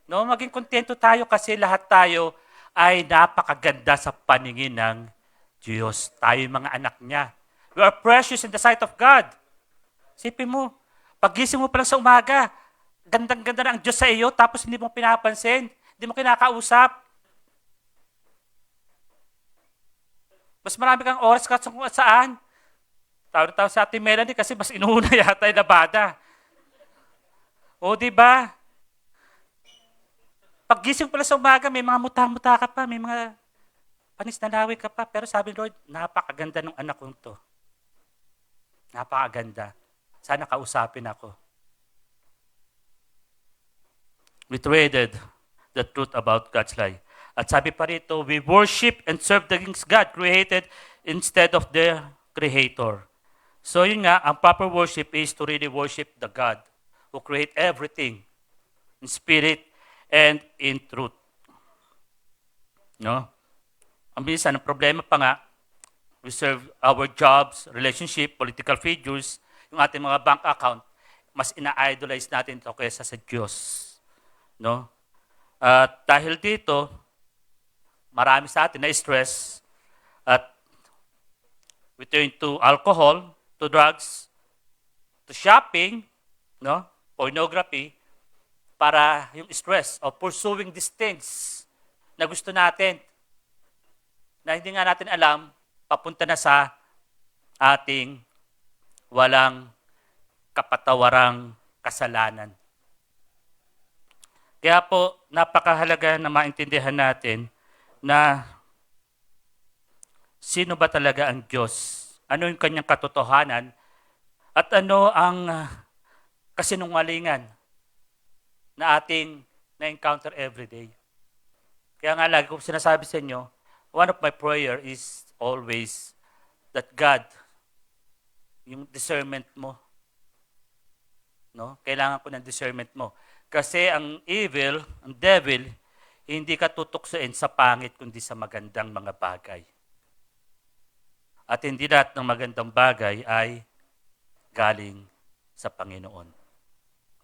No, maging kontento tayo kasi lahat tayo ay napakaganda sa paningin ng Diyos. Tayo yung mga anak niya. We are precious in the sight of God. Sipin mo, pagising mo pa lang sa umaga, gandang-ganda na ang Diyos sa iyo, tapos hindi mo pinapansin, hindi mo kinakausap. Mas marami kang oras ka kung saan. Tawag sa ating Melanie kasi mas inuuna yata yung labada. O, di ba? Paggising pala sa umaga, may mga muta-muta ka pa, may mga panis na lawi ka pa. Pero sabi Lord, napakaganda ng anak kong to. Napakaganda. Sana kausapin ako. We traded the truth about God's life. At sabi pa rito, we worship and serve the God created instead of the Creator. So yun nga, ang proper worship is to really worship the God who create everything in spirit and in truth. No? Ang minsan, ang problema pa nga, we serve our jobs, relationship, political figures, yung ating mga bank account, mas ina-idolize natin ito kaysa sa Diyos. No? At dahil dito, marami sa atin na stress at we turn to alcohol, to drugs, to shopping, no? Pornography, para yung stress of pursuing these things na gusto natin, na hindi nga natin alam, papunta na sa ating walang kapatawarang kasalanan. Kaya po, napakahalaga na maintindihan natin na sino ba talaga ang Diyos? Ano yung kanyang katotohanan? At ano ang kasinungalingan na ating na-encounter every day? Kaya nga lagi ko sinasabi sa inyo, one of my prayer is always that God, yung discernment mo, no? Kailangan ko ng discernment mo. Kasi ang evil, ang devil, hindi ka tutuksoin sa pangit kundi sa magandang mga bagay. At hindi lahat ng magandang bagay ay galing sa Panginoon.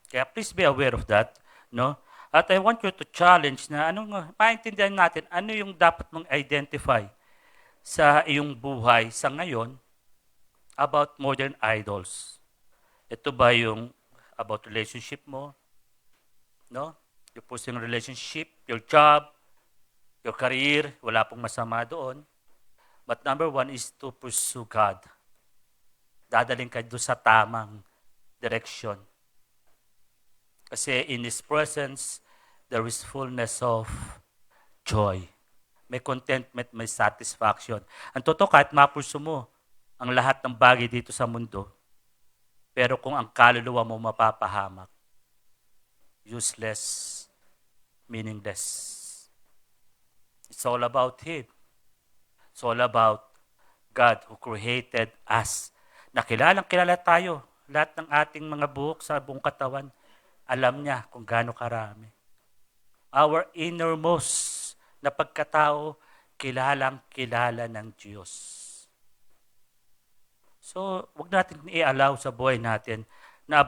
Kaya please be aware of that, no? At I want you to challenge na maintindihan natin ano yung dapat mong identify sa iyong buhay sa ngayon about modern idols. Ito ba yung about relationship mo? No? Your personal relationship, your job, your career, wala pong masama doon. But number one is to pursue God. Dadaling ka doon sa tamang direction. Kasi in His presence, there is fullness of joy. May contentment, may satisfaction. Ang totoo, kahit mapursu mo ang lahat ng bagay dito sa mundo, pero kung ang kaluluwa mo mapapahamak, useless, meaningless. It's all about Him. It's all about God who created us. Kilala tayo. Lahat ng ating mga buhok sa buong katawan, alam niya kung gaano karami. Our innermost na pagkatao, kilala ng Diyos. So, wag natin i-allow sa buhay natin na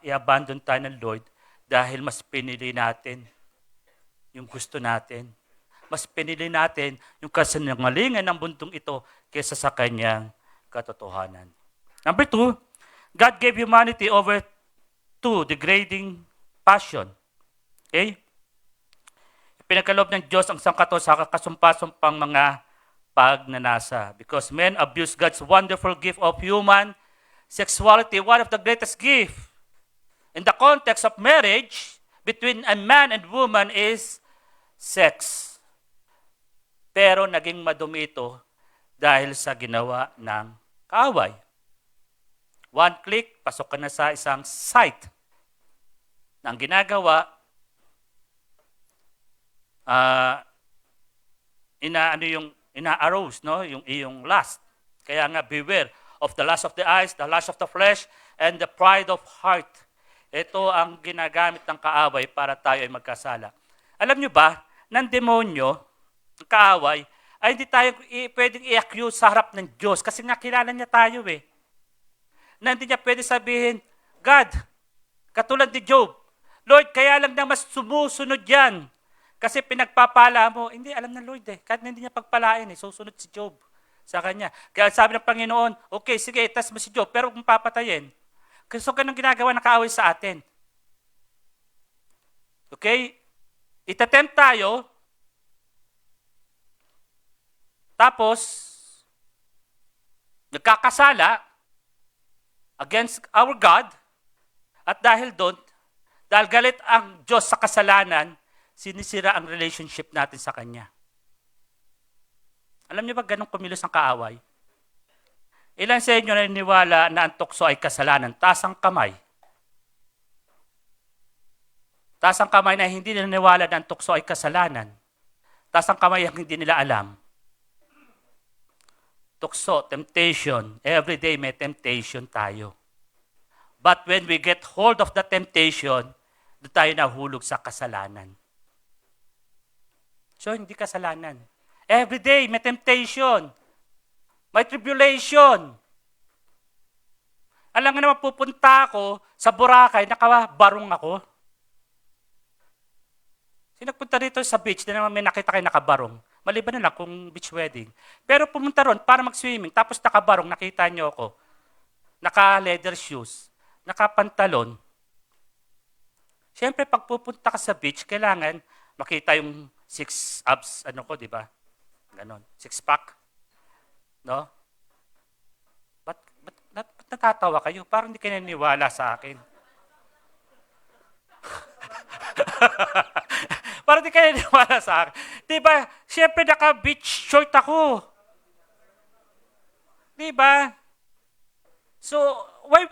i-abandon tayo ng Lord dahil mas pinili natin yung gusto natin. Mas pinili natin yung kasinungalingan ng mundong ito kaysa sa kanyang katotohanan. Number 2, God gave humanity over to degrading passion. Okay? Pinagkaloob ng Diyos ang sangkato sa kasumpa-sumpang mga pagnanasa. Because men abuse God's wonderful gift of human sexuality, one of the greatest gifts. In the context of marriage, between a man and woman is sex. Pero naging madumi ito dahil sa ginawa ng kaaway. One click, pasok ka na sa isang site na ang ginagawa, ina-arouse, no? Yung iyong lust. Kaya nga, beware of the lust of the eyes, the lust of the flesh, and the pride of heart. Ito ang ginagamit ng kaaway para tayo ay magkasala. Alam nyo ba, ng demonyo, ng kaaway, ay hindi tayo pwedeng i-accuse sa harap ng Diyos kasi nga kilala niya tayo eh. Na hindi niya pwede sabihin, God, Katulad ni Job. Lord, kaya lang na mas sumusunod yan. Kasi pinagpapala mo. Hindi, alam na Lord Kahit hindi niya pagpalain susunod si Job sa kanya. Kaya sabi ng Panginoon, okay, sige, itas mo si Job, pero kung papatayin. Kasi so, ganun ginagawa ng kaaway sa atin. Okay? Itatempt tayo, tapos, nagkakasala against our God, at dahil doon, dahil galit ang Diyos sa kasalanan, sinisira ang relationship natin sa Kanya. Alam niyo ba ganun kumilos ang kaaway? Ilan sa inyo naniniwala na ang tukso ay kasalanan? Taas ang kamay. Taas ang kamay na hindi naniniwala na ang tukso ay kasalanan. Taas ang kamay ang hindi nila alam. Tukso, temptation. Every day may temptation tayo. But when we get hold of the temptation, doon tayo nahulog sa kasalanan. So, hindi kasalanan. Every day may temptation. May tribulation. Alam nga naman, pupunta ako sa Boracay, nakabarong ako. Sino nagpunta dito sa beach, na naman may nakita kayo nakabarong. Maliban na lang kung beach wedding. Pero pumunta ron para mag-swimming, tapos nakabarong, nakita niyo ako. Naka-leather shoes, naka-pantalon. Siyempre, pag pupunta ka sa beach, kailangan makita yung 6 abs, di ba? Ganon, 6-pack. No? Ba't natatawa kayo? Parang hindi kayo naniniwala sa akin. Parang hindi kayo naniniwala sa akin. Diba? Siyempre, naka-beach short ako. Diba? So, why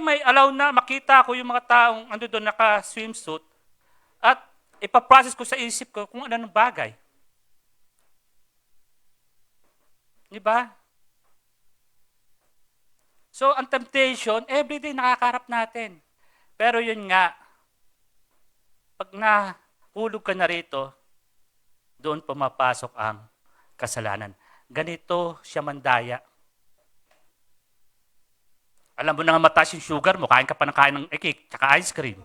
am I allowed na makita ko yung mga taong ando doon naka-swimsuit at ipaprocess ko sa isip ko kung ano ng bagay? Diba? So, ang temptation, everyday nakakarap natin. Pero yun nga, pag nahulog ka na rito, doon pumapasok ang kasalanan. Ganito siya mandaya. Alam mo na nga mataas yung sugar mo, kain ka pa ng kain ng cake, tsaka ice cream.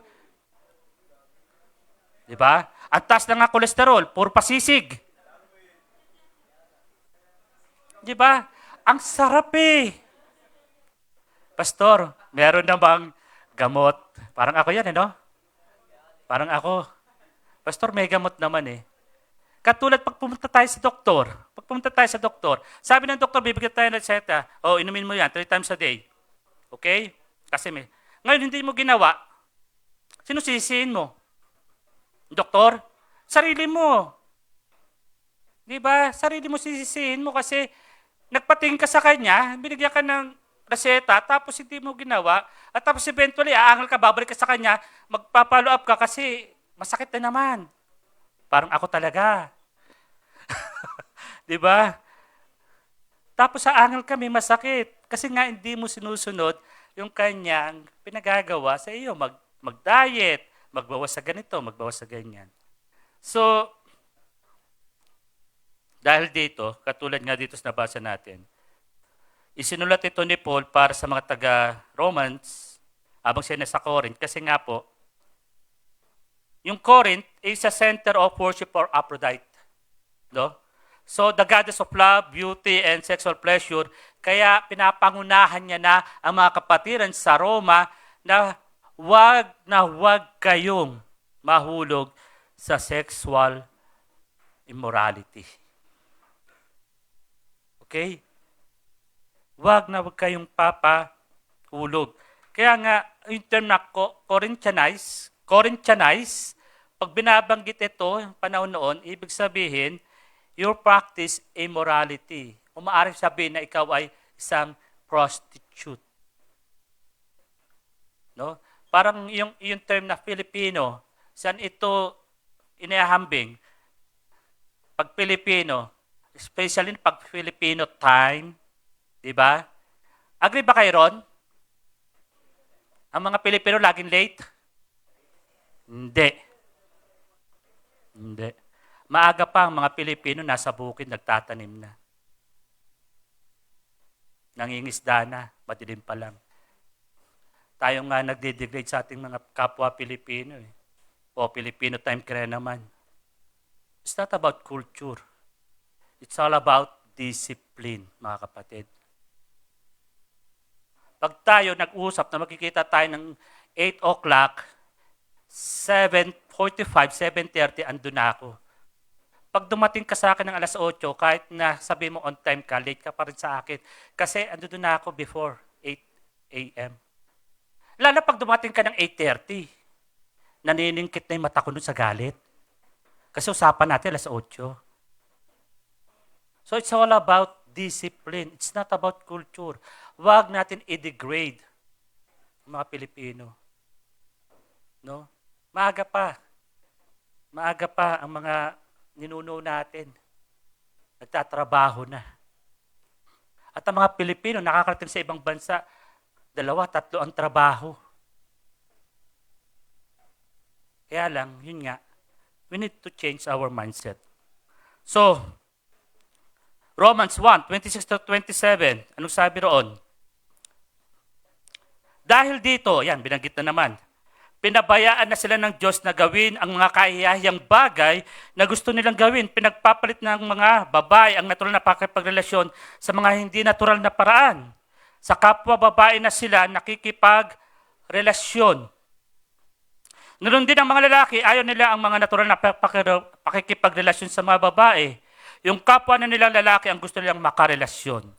Diba? Ang taas na nga kolesterol, puro pasisig. Diba? Ang sarap Pastor, meron na bang gamot? Parang ako yan, Parang ako. Pastor, may gamot naman Katulad pag pumunta tayo sa doktor. Pag pumunta tayo sa doktor, sabi ng doktor, bibigyan tayo ng reseta. Inumin mo yan 3 times a day. Okay? Kasi ngayon, hindi mo ginawa. Sino sisihin mo? Doktor? Sarili mo. Di ba? Sarili mo sisisihin mo kasi nagpatingin ka sa kanya, binigyan ka ng reseta, tapos hindi mo ginawa, at tapos eventually, aangal ka, babalik ka sa kanya, magpa-follow up ka kasi masakit na naman. Parang ako talaga. Di ba? Tapos aangal kami, masakit. Kasi nga hindi mo sinusunod yung kanyang pinagagawa sa iyo. Mag-diet, magbawas sa ganito, magbawas sa ganyan. So, dahil dito, katulad nga dito sa nabasa natin, isinulat ito ni Paul para sa mga taga-Romans habang siya nasa Corinth. Kasi nga po, yung Corinth is a center of worship for Aphrodite. No? So, the goddess of love, beauty, and sexual pleasure, kaya pinapangunahan niya na ang mga kapatiran sa Roma na huwag kayong mahulog sa sexual immorality. Okay? Huwag kayong papahulog. Kaya nga, yung term na Corinthianize, pag binabanggit ito, yung panahon noon, ibig sabihin, your practice immorality. O maaaring sabihin na ikaw ay isang prostitute. No? Parang yung term na Filipino, saan ito inihahambing? Pag Filipino, especially pag Filipino time, di ba? Agree ba kayo ron? Ang mga Pilipino laging late? Hindi. Maaga pa ang mga Pilipino nasa bukid nagtatanim na. Nangingisda na, madilim pa lang. Tayo nga nagde-degrade sa ating mga kapwa Pilipino eh. O Filipino time kaya naman. It's not about culture. It's all about discipline, mga kapatid. Pag tayo nag-usap na makikita tayo ng 8 o'clock, 7:45, 7:30, andun na ako. Pag dumating ka sa akin ng alas 8, kahit na sabi mo on time ka, late ka pa rin sa akin. Kasi andun na ako before 8 a.m. Lalo pag dumating ka ng 8:30, naniningkit na yung mata ko nun sa galit. Kasi usapan natin alas 8. So it's all about discipline. It's not about culture. Huwag natin i-degrade ang mga Pilipino. No? Maaga pa. Maaga pa ang mga ninuno natin. Nagtatrabaho na. At ang mga Pilipino nakakarating sa ibang bansa, 2, 3 ang trabaho. Kaya lang, yun nga, we need to change our mindset. So, Romans 1:26-27, anong sabi roon? Dahil dito, yan, binanggit na naman, pinabayaan na sila ng Diyos na gawin ang mga kahiyahiyang bagay na gusto nilang gawin. Pinagpapalit ng mga babae ang natural na pakipagrelasyon sa mga hindi natural na paraan. Sa kapwa babae na sila nakikipagrelasyon. Noon din ang mga lalaki, ayaw nila ang mga natural na pakikipagrelasyon sa mga babae. Yung kapwa na nilang lalaki ang gusto nilang makarelasyon.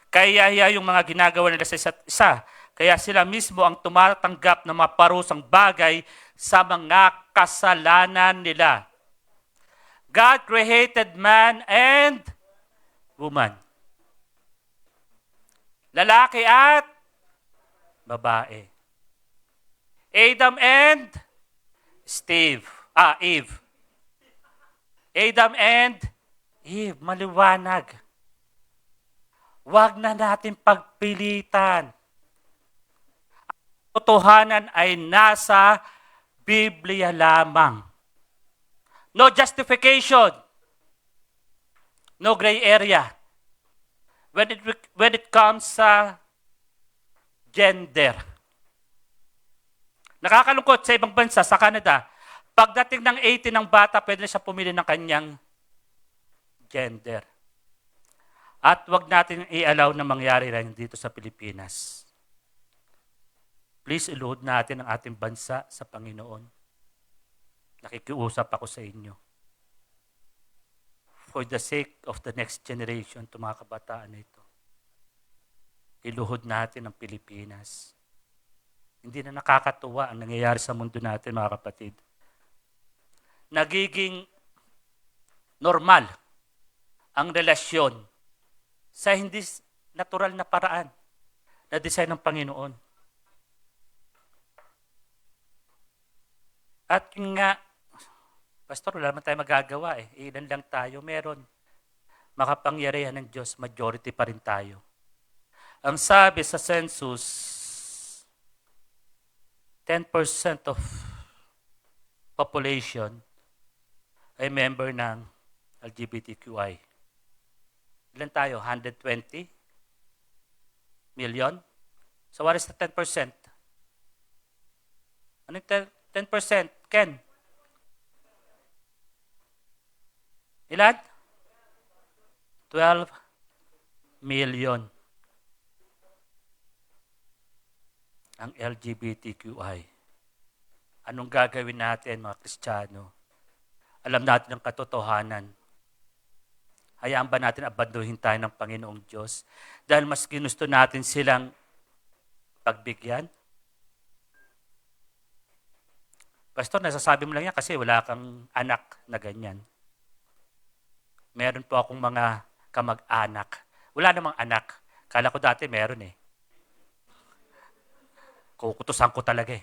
Kaya yung mga ginagawa nila sa isa't isa. Kaya sila mismo ang tumatanggap ng mga parusang bagay sa mga kasalanan nila. God created man and woman. Lalaki at babae. Adam and Eve. Adam and Eve, maliwanag. Huwag na natin pagpilitan. Ang totohanan ay nasa Biblia lamang. No justification. No gray area. When it comes sa gender. Nakakalungkot sa ibang bansa, sa Canada, pagdating ng 18 ng bata, pwede na siya pumili ng kanyang gender. At wag natin i-allow na mangyari rin dito sa Pilipinas. Please iluhod natin ang ating bansa sa Panginoon. Nakikiusap ako sa inyo. For the sake of the next generation, itong mga kabataan na ito. Iluhod natin ang Pilipinas. Hindi na nakakatuwa ang nangyayari sa mundo natin, mga kapatid. Nagiging normal ang relasyon sa hindi natural na paraan na design ng Panginoon. At yun nga, Pastor, wala naman tayo magagawa eh. Ilan lang tayo, meron. Makapangyarihan ng Diyos, majority pa rin tayo. Ang sabi sa census, 10% of population ay member ng LGBTQI. Ilan tayo? 120 million? So what is the 10%? Ano yung 10%? Ken? Ilan? 12 million. Ang LGBTQI. Anong gagawin natin, mga Kristiyano? Alam natin ang katotohanan. Hayaan ba natin abanduhin tayo ng Panginoong Diyos? Dahil mas ginusto natin silang pagbigyan? Pastor, nasasabi mo lang yan kasi wala kang anak na ganyan. Meron po akong mga kamag-anak. Wala namang anak. Kala ko dati meron eh. Kukutusan ko talaga eh.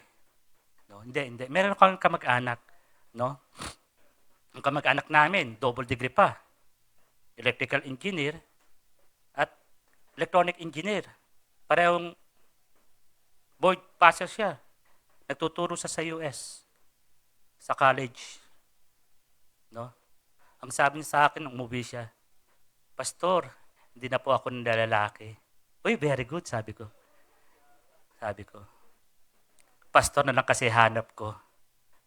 No, hindi. Meron akong kamag-anak. No? Ang kamag-anak namin, double degree pa. Electrical engineer at electronic engineer. Parehong board passer siya. Nagtuturo sa US. Sa college. No? Ang sabi niya sa akin, umuwi siya, Pastor, hindi na po ako nilalaki. Uy, very good, sabi ko. pastor na lang kasi hanap ko.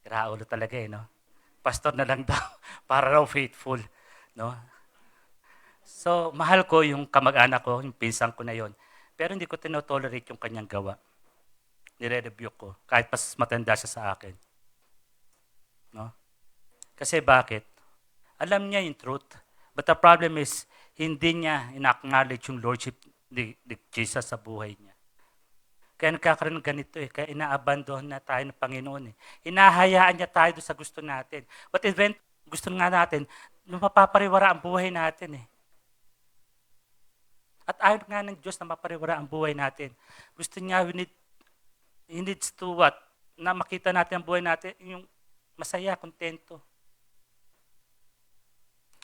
Kiraulo talaga no? Pastor na lang daw, para raw faithful. No? So, mahal ko yung kamag-anak ko, yung pinsan ko na yon. Pero hindi ko tinotolerate yung kanyang gawa. Nire-review ko, kahit pas matanda siya sa akin. No? Kasi bakit? Alam niya yung truth. But the problem is, hindi niya ina-acknowledge yung lordship ni Jesus sa buhay niya. Kaya nagkakaroon ng ganito Kaya ina-abandon na tayo ng Panginoon Hinahayaan niya tayo doon sa gusto natin. But event, gusto nga natin, mapapariwara ang buhay natin At ayaw nga ng Diyos na mapariwara ang buhay natin. Gusto niya, He needs to what? Na makita natin ang buhay natin, yung masaya, kontento.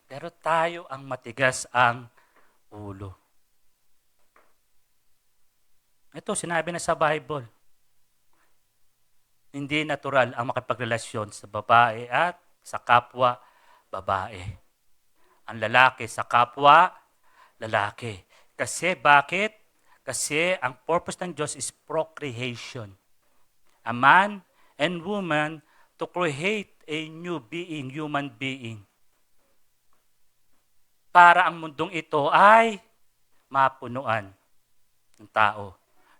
Pero tayo ang matigas ang ulo. Ito, sinabi na sa Bible. Hindi natural ang makipagrelasyon sa babae at sa kapwa babae. Ang lalaki sa kapwa lalaki. Kasi bakit? Kasi ang purpose ng Diyos is procreation. A man and woman to create a new being, human being. Para ang mundong ito ay mapunuan ng tao.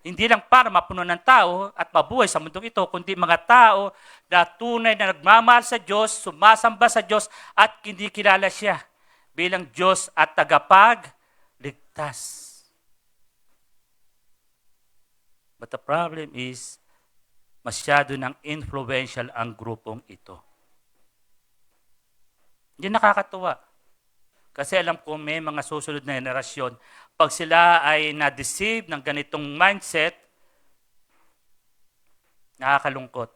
Hindi lang para mapunuan ng tao at mabuhay sa mundong ito, kundi mga tao na tunay na nagmamahal sa Diyos, sumasamba sa Diyos at kinikilala siya bilang Diyos at tagapagligtas. But the problem is, masyado ng influential ang grupong ito. Hindi nakakatuwa. Kasi alam ko may mga susunod na henerasyon, pag sila ay na-deceive ng ganitong mindset, nakakalungkot.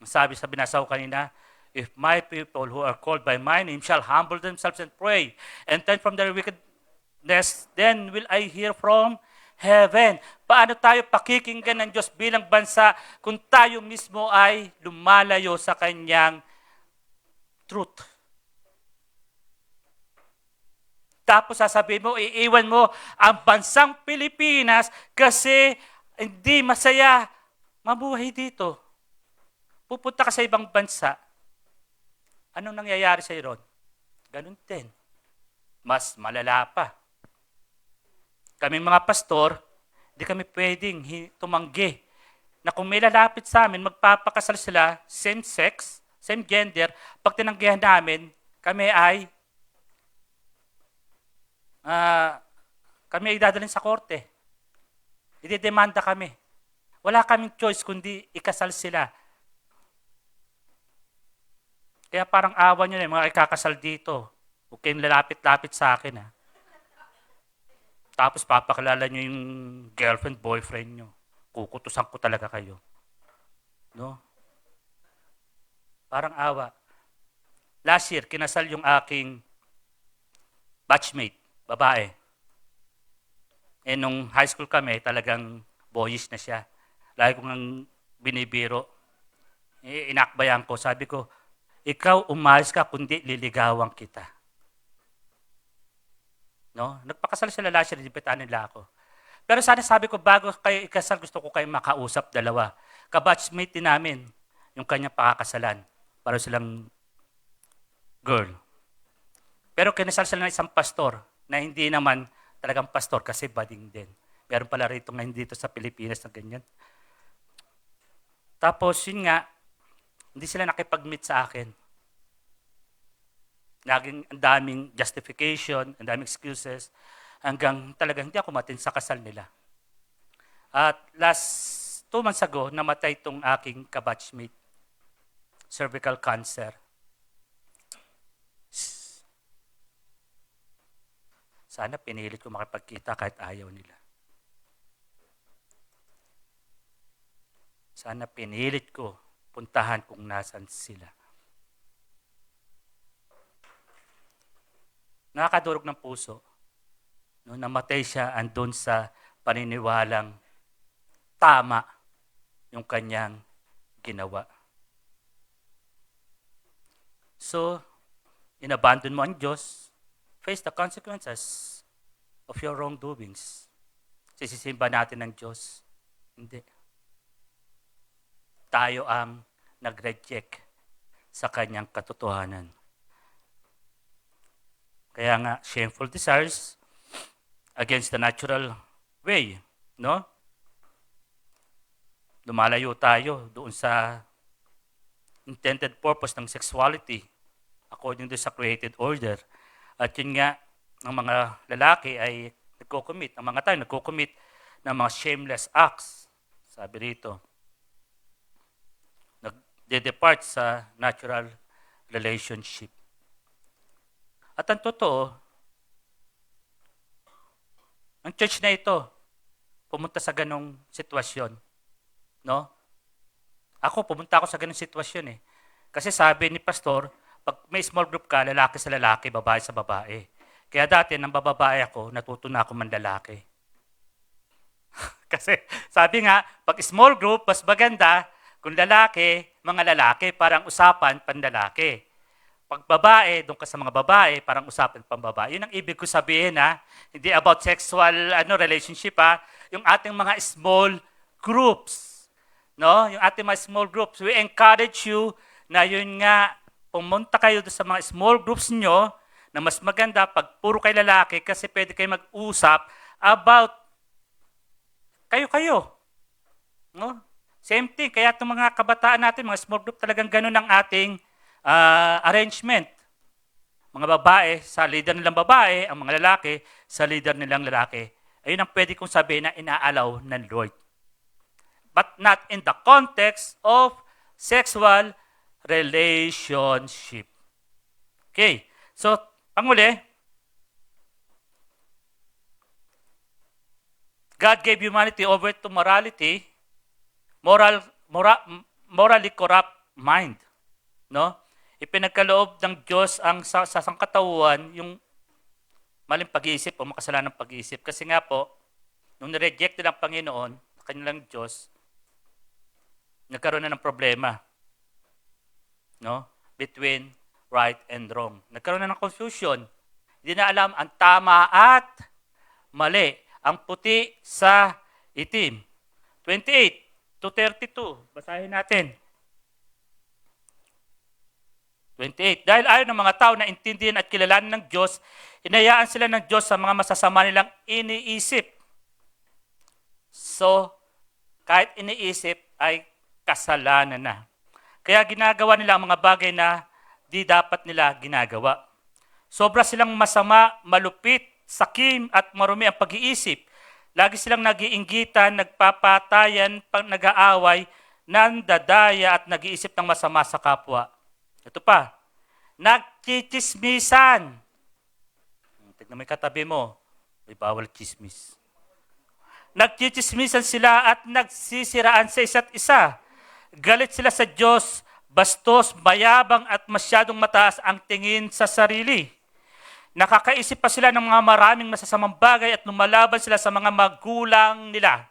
Sabi sa binasa ko kanina, if my people who are called by my name shall humble themselves and pray, and turn from their wickedness, then will I hear from heaven. Paano tayo pakikinggan ng Diyos bilang bansa kung tayo mismo ay lumalayo sa Kanyang truth? Tapos sasabihin mo, iiwan mo ang bansang Pilipinas kasi hindi masaya mabuhay dito. Pupunta ka sa ibang bansa. Anong nangyayari sa iyo ron? Ganun din. Mas malala pa. Kaming mga pastor, hindi kami pwedeng tumanggi na kung may lalapit sa amin, magpapakasal sila, same sex, same gender, pag tinanggihan namin, kami ay dadalhin sa korte. Ididemanda kami. Wala kaming choice kundi ikasal sila. Kaya parang awa nyo na yung mga ikakasal dito. Huwag kayong lalapit-lapit sa akin Tapos papakilala nyo yung girlfriend, boyfriend nyo. Kukutusan ko talaga kayo. No? Parang awa. Last year, kinasal yung aking batchmate, babae. Nung high school kami, talagang boyish na siya. Lagi ko nang binibiro. Inakbayan ko, sabi ko, ikaw umayos ka, kundi liligawan kita. No? Nagpakasal sila last year, nilipitan nila ako. Pero sana sabi ko, bago kayo ikasal, gusto ko kayo makausap dalawa. Kabatchmate din namin yung kanyang pakakasalan. Para silang girl. Pero kinasal sila ng isang pastor na hindi naman talagang pastor kasi bading din. Meron pala rito ngayon dito sa Pilipinas na ganyan. Tapos yun nga, hindi sila nakipag-meet sa akin. Laging ang daming justification, ang daming excuses, hanggang talagang hindi ako matin sa kasal nila. At last 2 months ago, namatay itong aking kabatchmate. Cervical cancer. Sana pinilit ko makipagkita kahit ayaw nila. Sana pinilit ko puntahan kung nasan sila. Nakakadurog ng puso. No, namatay siya andun sa paniniwalang tama yung kanyang ginawa. So, inabandon mo ang Diyos, face the consequences of your wrongdoings. Sisisimba natin ng Diyos. Hindi. tayo ang nag-reject sa kanyang katotohanan. Kaya nga, shameful desires against the natural way, no? Lumalayo tayo doon sa intended purpose ng sexuality according to sa created order. At yun nga, ang mga lalaki ay nagko-commit, ang mga tayo nagko-commit ng mga shameless acts. Sabi rito, nagde-depart sa natural relationship. At ang totoo, ang church na ito, pumunta sa ganong sitwasyon. No? Ako, pumunta ako sa ganong sitwasyon eh. Kasi sabi ni pastor, pag may small group ka, lalaki sa lalaki, babae sa babae. Kaya dati, nang bababae ako, natuto na ako manlalaki. Kasi sabi nga, pag small group, mas maganda, kung lalaki, mga lalaki, parang usapan, panlalaki. Pag babae, doon ka sa mga babae, parang usapan pambabae. Yun ang ibig ko sabihin, ha? Hindi about sexual relationship, ha? Yung ating mga small groups. No? Yung ating mga small groups. We encourage you na yun nga, pumunta kayo doon sa mga small groups nyo na mas maganda pag puro kayo lalaki kasi pwede kayo mag-usap about kayo-kayo. No? Same thing. Kaya itong mga kabataan natin, mga small group, talagang ganun ang ating arrangement. Mga babae, sa leader nilang babae, ang mga lalaki, sa leader nilang lalaki. Ayun ang pwede kong sabihin na inaalaw ng Lord. But not in the context of sexual relationship. Okay. So, panguli, God gave humanity over to morally corrupt mind. No? Ipinagkaloob ng Diyos ang sa sangkatauhan yung maling pag-iisip o makasalanang pag-iisip. Kasi nga po, nung nireject nila ang Panginoon, kanilang Diyos, nagkaroon na ng problema. No? Between right and wrong. Nagkaroon na ng confusion. Hindi na alam ang tama at mali. Ang puti sa itim. 28 to 32. Basahin natin. 28. Dahil ayaw ng mga tao na intindihan at kilalanin ng Diyos, hinayaan sila ng Diyos sa mga masasama nilang iniisip. So, kahit iniisip ay kasalanan na. Kaya ginagawa nila ang mga bagay na di dapat nila ginagawa. Sobra silang masama, malupit, sakim at marumi ang pag-iisip. Lagi silang nag-iinggitan, nagpapatayan, nag-aaway, nandadaya at nag-iisip ng masama sa kapwa. Ito pa, nagchichismisan. Tignan mo yung katabi mo, may bawal chismis. Nagchichismisan sila at nagsisiraan sa isa't isa. Galit sila sa Diyos, bastos, mayabang at masyadong mataas ang tingin sa sarili. Nakakaisip pa sila ng mga maraming masasamang bagay at lumalaban sila sa mga magulang nila.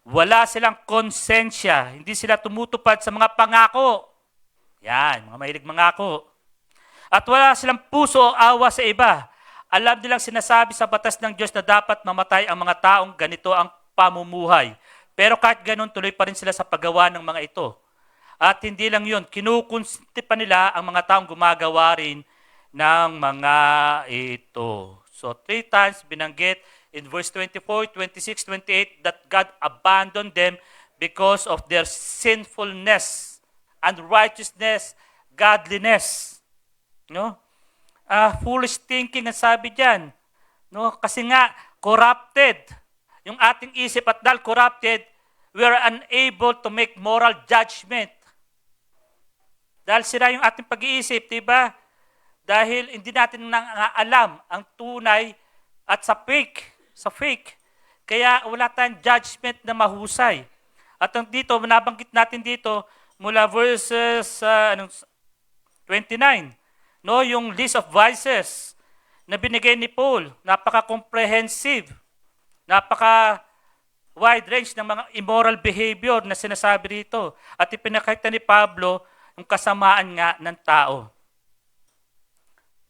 Wala silang konsensya, hindi sila tumutupad sa mga pangako. Yan, mga mahilig mangako. At wala silang puso o awa sa iba. Alam nilang sinasabi sa batas ng Diyos na dapat mamatay ang mga taong ganito ang pamumuhay. Pero kahit ganun, tuloy pa rin sila sa paggawa ng mga ito. At hindi lang yun, kinukonsinti pa nila ang mga taong gumagawa rin ng mga ito. So 3 times binanggit in verse 24, 26, 28 that God abandoned them because of their sinfulness. Unrighteousness, godliness. No? Foolish thinking ang sabi diyan. No? Kasi nga, corrupted. Yung ating isip at dahil corrupted, we are unable to make moral judgment. Dahil sila yung ating pag-iisip, diba? Dahil hindi natin alam ang tunay at sa fake. Sa fake. Kaya wala tayong judgment na mahusay. At dito, nabanggit natin dito, mula verses 29, no, yung list of vices na binigay ni Paul, napaka-comprehensive, napaka-wide range ng mga immoral behavior na sinasabi rito. At ipinakita ni Pablo yung kasamaan nga ng tao.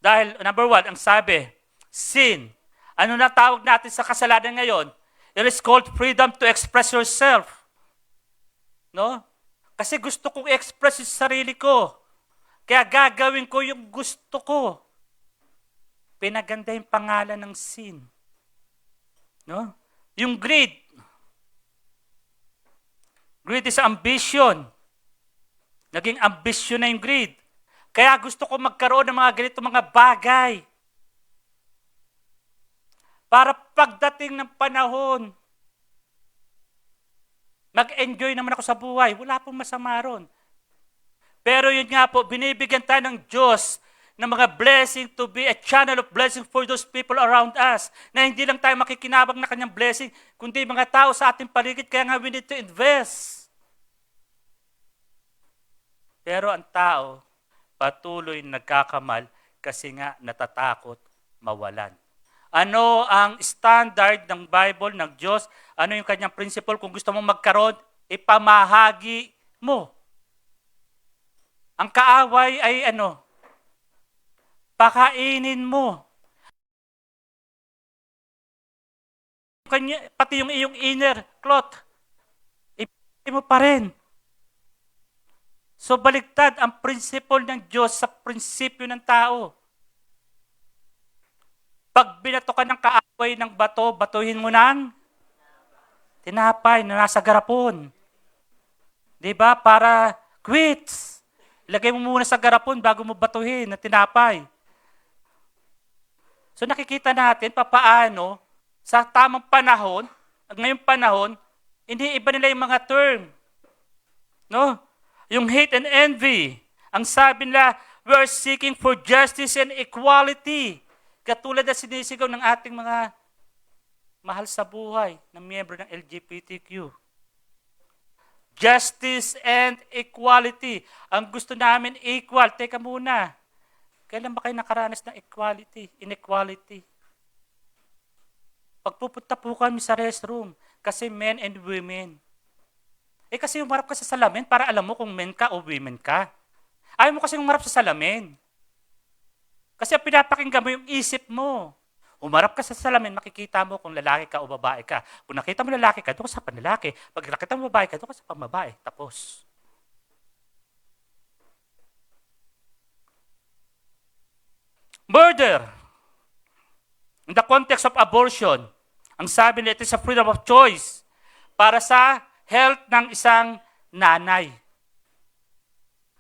Dahil, number 1, ang sabi, sin. Ano na tawag natin sa kasalanan ngayon? It is called freedom to express yourself. No? Kasi gusto kong express yung sarili ko. Kaya gagawin ko yung gusto ko. Pinaganda yung pangalan ng sin. No? Yung greed. Greed is ambition. Naging ambition na yung greed. Kaya gusto ko magkaroon ng mga ganito mga bagay. Para pagdating ng panahon, mag-enjoy naman ako sa buhay. Wala pong masama ron. Pero yun nga po, binibigyan tayo ng Diyos ng mga blessing to be a channel of blessing for those people around us. Na hindi lang tayo makikinabang na kanyang blessing, kundi mga tao sa ating paligid. Kaya nga we need to invest. Pero ang tao, patuloy nagkakamal kasi nga natatakot mawalan. Ano ang standard ng Bible, ng Diyos? Ano yung kanyang principle? Kung gusto mong magkaroon, ipamahagi mo. Ang kaaway ay ano? Pakainin mo. Pati yung iyong inner cloth, ipamahagi mo pa rin. So baliktad ang principle ng Diyos sa prinsipyo ng tao. Pag binato ka ng kaaway ng bato, batuhin mo ng tinapay na nasa garapon. Diba? Para quits. Lagay mo muna sa garapon bago mo batuhin na tinapay. So nakikita natin papaano sa tamang panahon, ngayong panahon, iniiba nila yung mga term. No? Yung hate and envy. Ang sabi nila, we are seeking for justice and equality. Katulad na sinisigaw ng ating mga mahal sa buhay na miyembro ng LGBTQ. Justice and equality. Ang gusto namin equal. Teka muna. Kailan ba kayo nakaranas ng equality? Inequality. Pagpupunta po kami sa restroom, kasi men and women. Kasi umarap ka sa salamin para alam mo kung men ka o women ka. Ayaw mo kasi umarap sa salamin. Kasi pinapakinggan mo yung isip mo. Umarap ka sa salamin, makikita mo kung lalaki ka o babae ka. Kung nakita mo lalaki ka, doon ka sa panlalaki. Pag nakita mo babae ka, doon ka sa pambabae. Tapos. Murder. In the context of abortion, ang sabi nila, it is a freedom of choice para sa health ng isang nanay.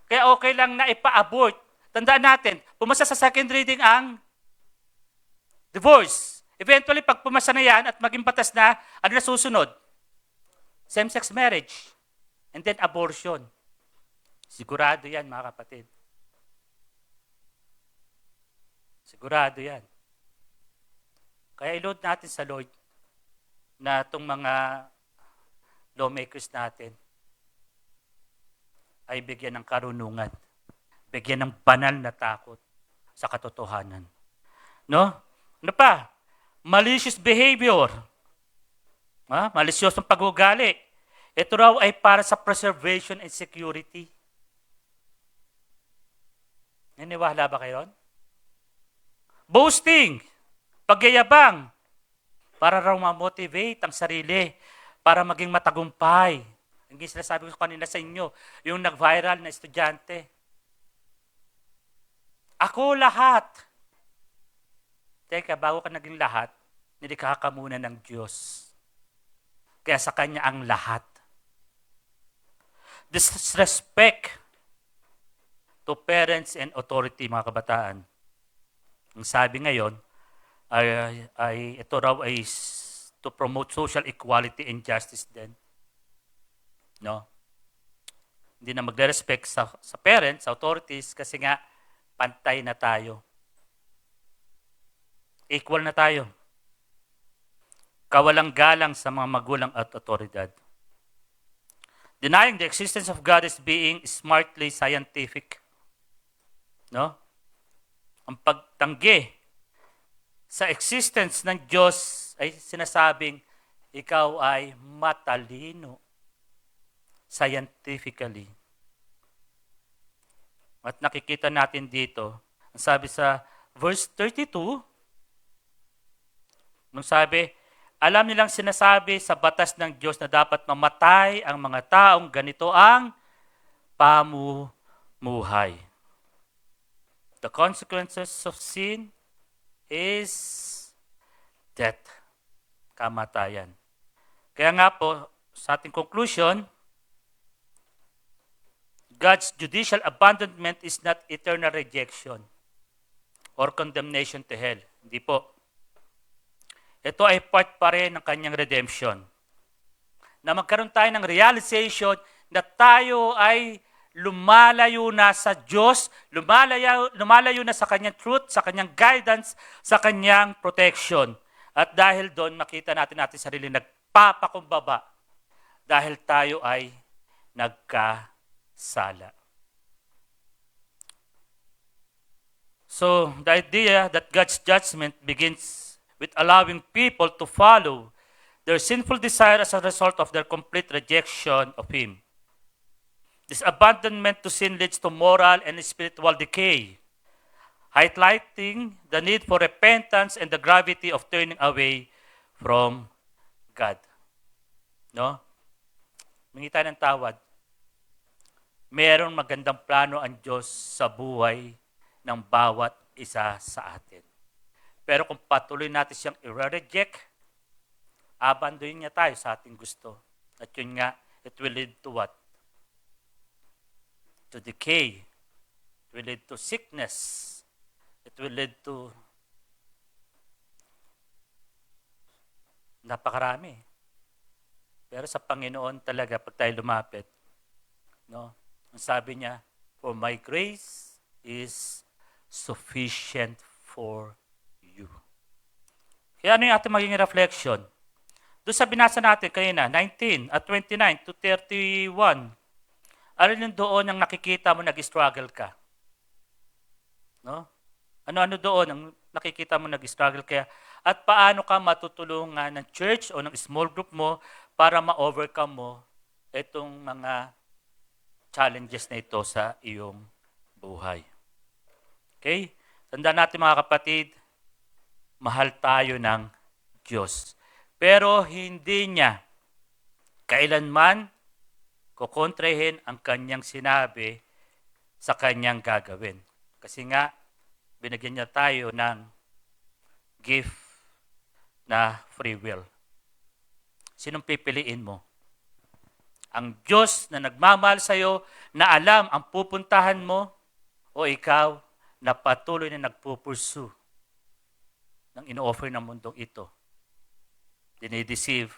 Kaya okay lang na ipa-abort. Tandaan natin, pumasa sa second reading ang divorce. Eventually, pag pumasa na yan at maging batas na, ano na susunod? Same-sex marriage. And then abortion. Sigurado yan, mga kapatid. Sigurado yan. Kaya i-load natin sa Lord na itong mga lawmakers natin ay bigyan ng karunungan, bigyan ng banal na takot sa katotohanan. No? Ano pa? Malicious behavior. Malisyosong pag-ugali. Ito raw ay para sa preservation and security. Naniwala ba kayo? Boasting. Pagyayabang. Para raw ma-motivate ang sarili. Para maging matagumpay. Ang sinasabi ko kanina sa inyo, yung nag-viral na estudyante. Ako lahat. Teka, bago ka naging lahat, nilikha ka muna ng Diyos. Kaya sa Kanya ang lahat. Disrespect to parents and authority, mga kabataan. Ang sabi ngayon, ay ito raw ay to promote social equality and justice din. No? Hindi na magre-respect sa parents, sa authorities, kasi nga, pantay na tayo. Equal na tayo. Kawalang galang sa mga magulang at otoridad. Denying the existence of God is being smartly scientific. No? Ang pagtanggi sa existence ng Diyos ay sinasabing ikaw ay matalino scientifically. At nakikita natin dito, ang sabi sa verse 32, nung sabi, Alam nilang sinasabi sa batas ng Diyos na dapat mamatay ang mga taong ganito ang pamumuhay. The consequences of sin is death, kamatayan. Kaya nga po, sa ating conclusion, God's judicial abandonment is not eternal rejection or condemnation to hell. Hindi po. Ito ay part pa rin ng kanyang redemption. Na magkaroon tayo ng realization na tayo ay lumalayo na sa Diyos, lumalayo na sa kanyang truth, sa kanyang guidance, sa kanyang protection. At dahil doon, makita natin sarili nagpapakumbaba dahil tayo ay nagkasala. So, the idea that God's judgment begins with allowing people to follow their sinful desire as a result of their complete rejection of Him. This abandonment to sin leads to moral and spiritual decay, highlighting the need for repentance and the gravity of turning away from God. No? Mingi tayo ng tawad. Merong magandang plano ang Diyos sa buhay ng bawat isa sa atin. Pero kung patuloy natin siyang i-reject, abandonin niya tayo sa ating gusto. At yun nga, it will lead to what? To decay. It will lead to sickness. It will lead to napakarami. Pero sa Panginoon talaga, pag tayo lumapit, no? Ang sabi niya, for my grace is sufficient for you. Kaya ano yung ating magiging reflection? Doon sa binasa natin kanina, 19 at 29 to 31, alin yung doon ang nakikita mo nag-struggle ka? No? Ano-ano doon ang nakikita mo nag-struggle kaya? At paano ka matutulungan ng church o ng small group mo para ma-overcome mo itong mga challenges na ito sa iyong buhay? Okay? Tandaan natin mga kapatid, mahal tayo ng Diyos. Pero hindi niya kailanman kukontrahin ang kanyang sinabi sa kanyang gagawin. Kasi nga, binigyan niya tayo ng gift na free will. Sinong pipiliin mo? Ang Diyos na nagmamahal sa iyo, na alam ang pupuntahan mo, o ikaw na patuloy na nagpupursu ng ino-offer ng mundong ito. Dinideceive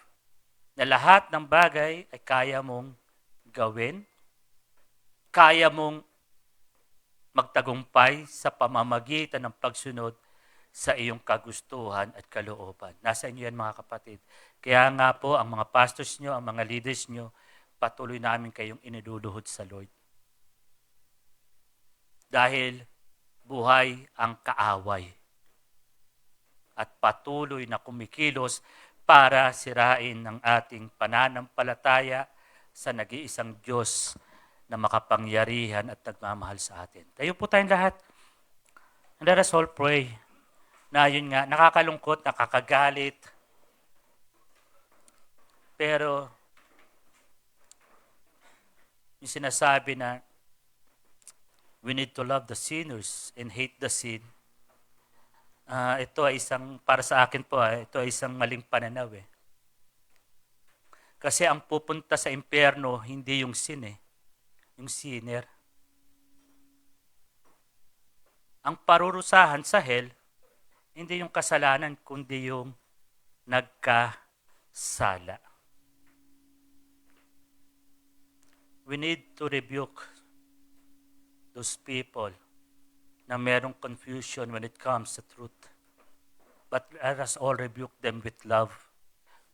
na lahat ng bagay ay kaya mong gawin, kaya mong magtagumpay sa pamamagitan ng pagsunod sa iyong kagustuhan at kalooban. Nasa inyo yan mga kapatid. Kaya nga po ang mga pastors nyo, ang mga leaders nyo, patuloy namin kayong iniluluhod sa Lord. Dahil buhay ang kaaway at patuloy na kumikilos para sirain ang ating pananampalataya sa nag-iisang Diyos na makapangyarihan at nagmamahal sa atin. Tayo po tayong lahat. And let us all pray na yun nga, nakakalungkot, nakakagalit, pero yung sinasabi na we need to love the sinners and hate the sin. Ito ay isang, para sa akin po, ito ay isang maling pananaw eh. Kasi ang pupunta sa impyerno, hindi yung sin eh. Yung sinner. Ang parurusahan sa hell, hindi yung kasalanan, kundi yung nagkasala. We need to rebuke those people na merong confusion when it comes to truth. But let us all rebuke them with love,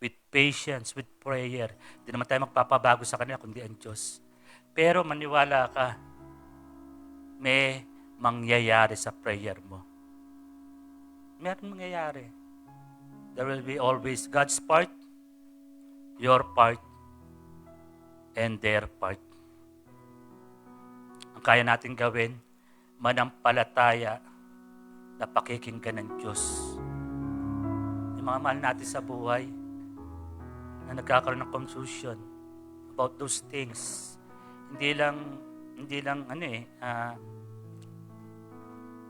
with patience, with prayer. Hindi naman tayo magpapabago sa kanila, kundi ang Diyos. Pero maniwala ka, may mangyayari sa prayer mo. Meron mangyayari. There will be always God's part, your part, and their part. Ang kaya natin gawin, manampalataya na pakikinggan ng Diyos. yung mga mahal natin sa buhay na nagkakaroon ng confusion about those things. Hindi lang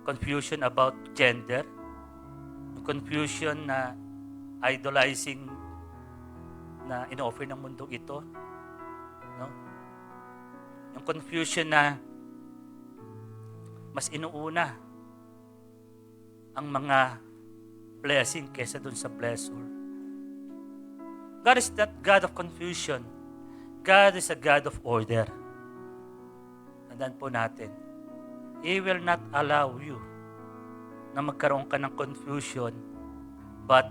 confusion about gender, confusion na idolizing na in-offer ng mundong ito, no? Yung confusion na mas inuuna ang mga blessing kesa dun sa blessor. God is not God of confusion. God is a God of order. Tandaan po natin, He will not allow you na magkaroon ka ng confusion, but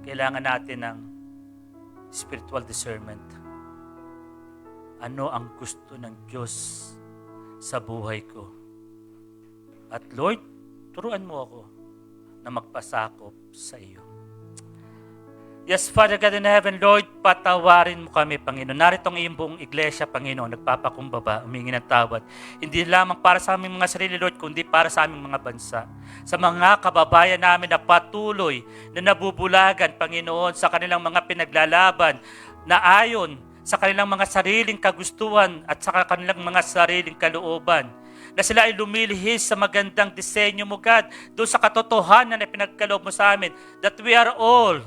kailangan natin ng spiritual discernment. Ano ang gusto ng Diyos sa buhay ko? At Lord, turuan mo ako na magpasakop sa iyo. Yes, Father God in heaven, Lord, patawarin mo kami, Panginoon. Narito ang iyong buong iglesia, Panginoon, nagpapakumbaba, humingi ng tawad. Hindi lamang para sa aming mga sarili, Lord, kundi para sa aming mga bansa. Sa mga kababayan namin na patuloy na nabubulagan, Panginoon, sa kanilang mga pinaglalaban na ayon sa kanilang mga sariling kagustuhan at sa kanilang mga sariling kalooban. Na sila ay lumilihis sa magandang disenyo mo, God, doon sa katotohanan na pinagkaloob mo sa amin, that we are all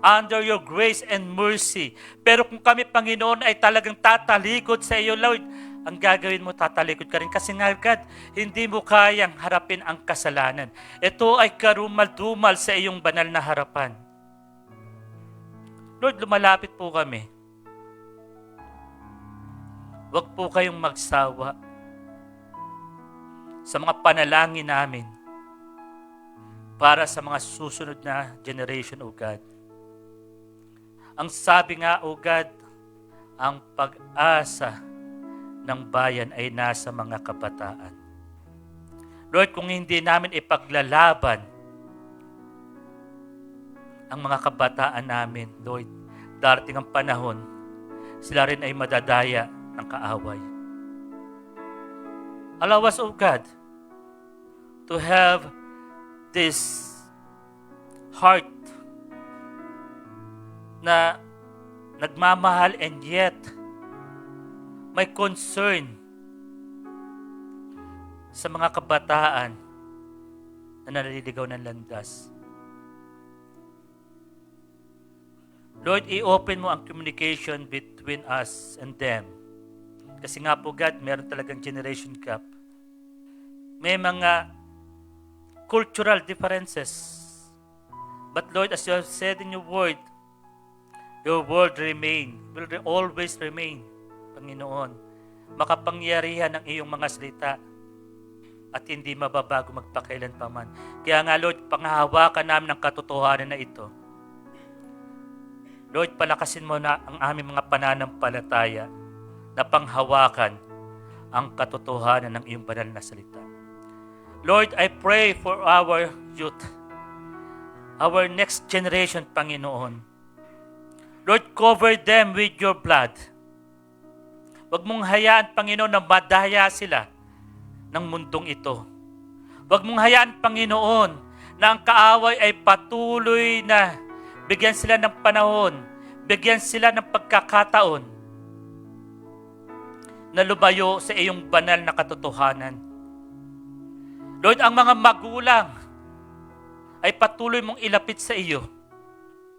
under your grace and mercy. Pero kung kami, Panginoon, ay talagang tatalikod sa iyo, Lord, ang gagawin mo, tatalikod ka rin. Kasi nga, God, hindi mo kayang harapin ang kasalanan. Ito ay karumal-dumal sa iyong banal na harapan. Lord, lumalapit po kami. Huwag po kayong magsawa sa mga panalangin namin para sa mga susunod na generation, O God. Ang sabi nga, O God, ang pag-asa ng bayan ay nasa mga kabataan. Lord, kung hindi namin ipaglalaban ang mga kabataan namin, Lord, darating ang panahon, sila rin ay madadaya ng kaaway. Allow us, O God, to have this heart na nagmamahal and yet may concern sa mga kabataan na naliligaw ng landas. Lord, i-open mo ang communication between us and them. Kasi nga po, God, meron talagang generation gap. May mga cultural differences. But Lord, as you have said in your word will always remain, Panginoon. Makapangyarihan ang iyong mga salita at hindi mababago magpakailan pa man. Kaya nga, Lord, panghahawakan namin ang katotohanan na ito. Lord, palakasin mo na ang aming mga pananampalataya na panghawakan ang katotohanan ng iyong banal na salita. Lord, I pray for our youth, our next generation, Panginoon. Lord, cover them with your blood. Huwag mong hayaan, Panginoon, na madaya sila ng mundong ito. Huwag mong hayaan, Panginoon, na ang kaaway ay patuloy na bigyan sila ng panahon, bigyan sila ng pagkakataon na lumayo sa iyong banal na katotohanan. Lord, ang mga magulang ay patuloy mong ilapit sa iyo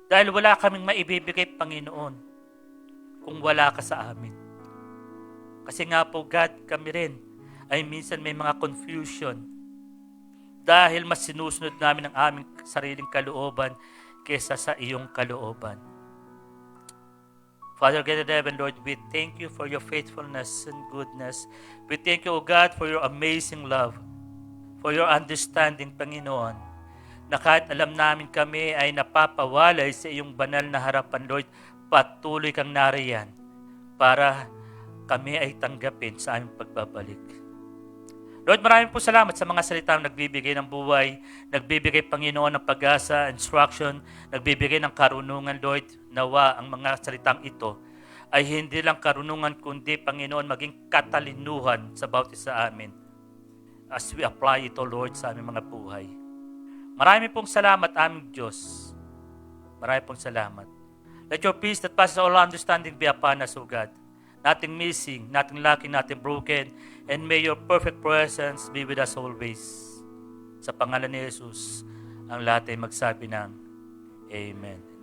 dahil wala kaming maibibigay, Panginoon, kung wala ka sa amin. Kasi nga po, God, kami rin ay minsan may mga confusion dahil mas sinusunod namin ang aming sariling kalooban kesa sa iyong kalooban. Father God in heaven, Lord, we thank you for your faithfulness and goodness. We thank you, O God, for your amazing love, for your understanding, Panginoon, na kahit alam namin kami ay napapawalay sa iyong banal na harapan, Lord, patuloy kang nariyan para kami ay tanggapin sa aming pagbabalik. Lord, maraming po salamat sa mga salitang nagbibigay ng buhay, nagbibigay, Panginoon, ng pag-asa, instruction, nagbibigay ng karunungan, Lord. Nawa ang mga salitang ito ay hindi lang karunungan, kundi, Panginoon, maging katalinuhan sa bawat isa amin as we apply ito, Lord, sa aming mga buhay. Marami pong salamat, aming Diyos. Marami pong salamat. Let your peace that passes all understanding be upon us, O God. Nothing missing, nothing lacking, nothing broken. And may your perfect presence be with us always. Sa pangalan ni Jesus, ang lahat ay magsabi ng Amen.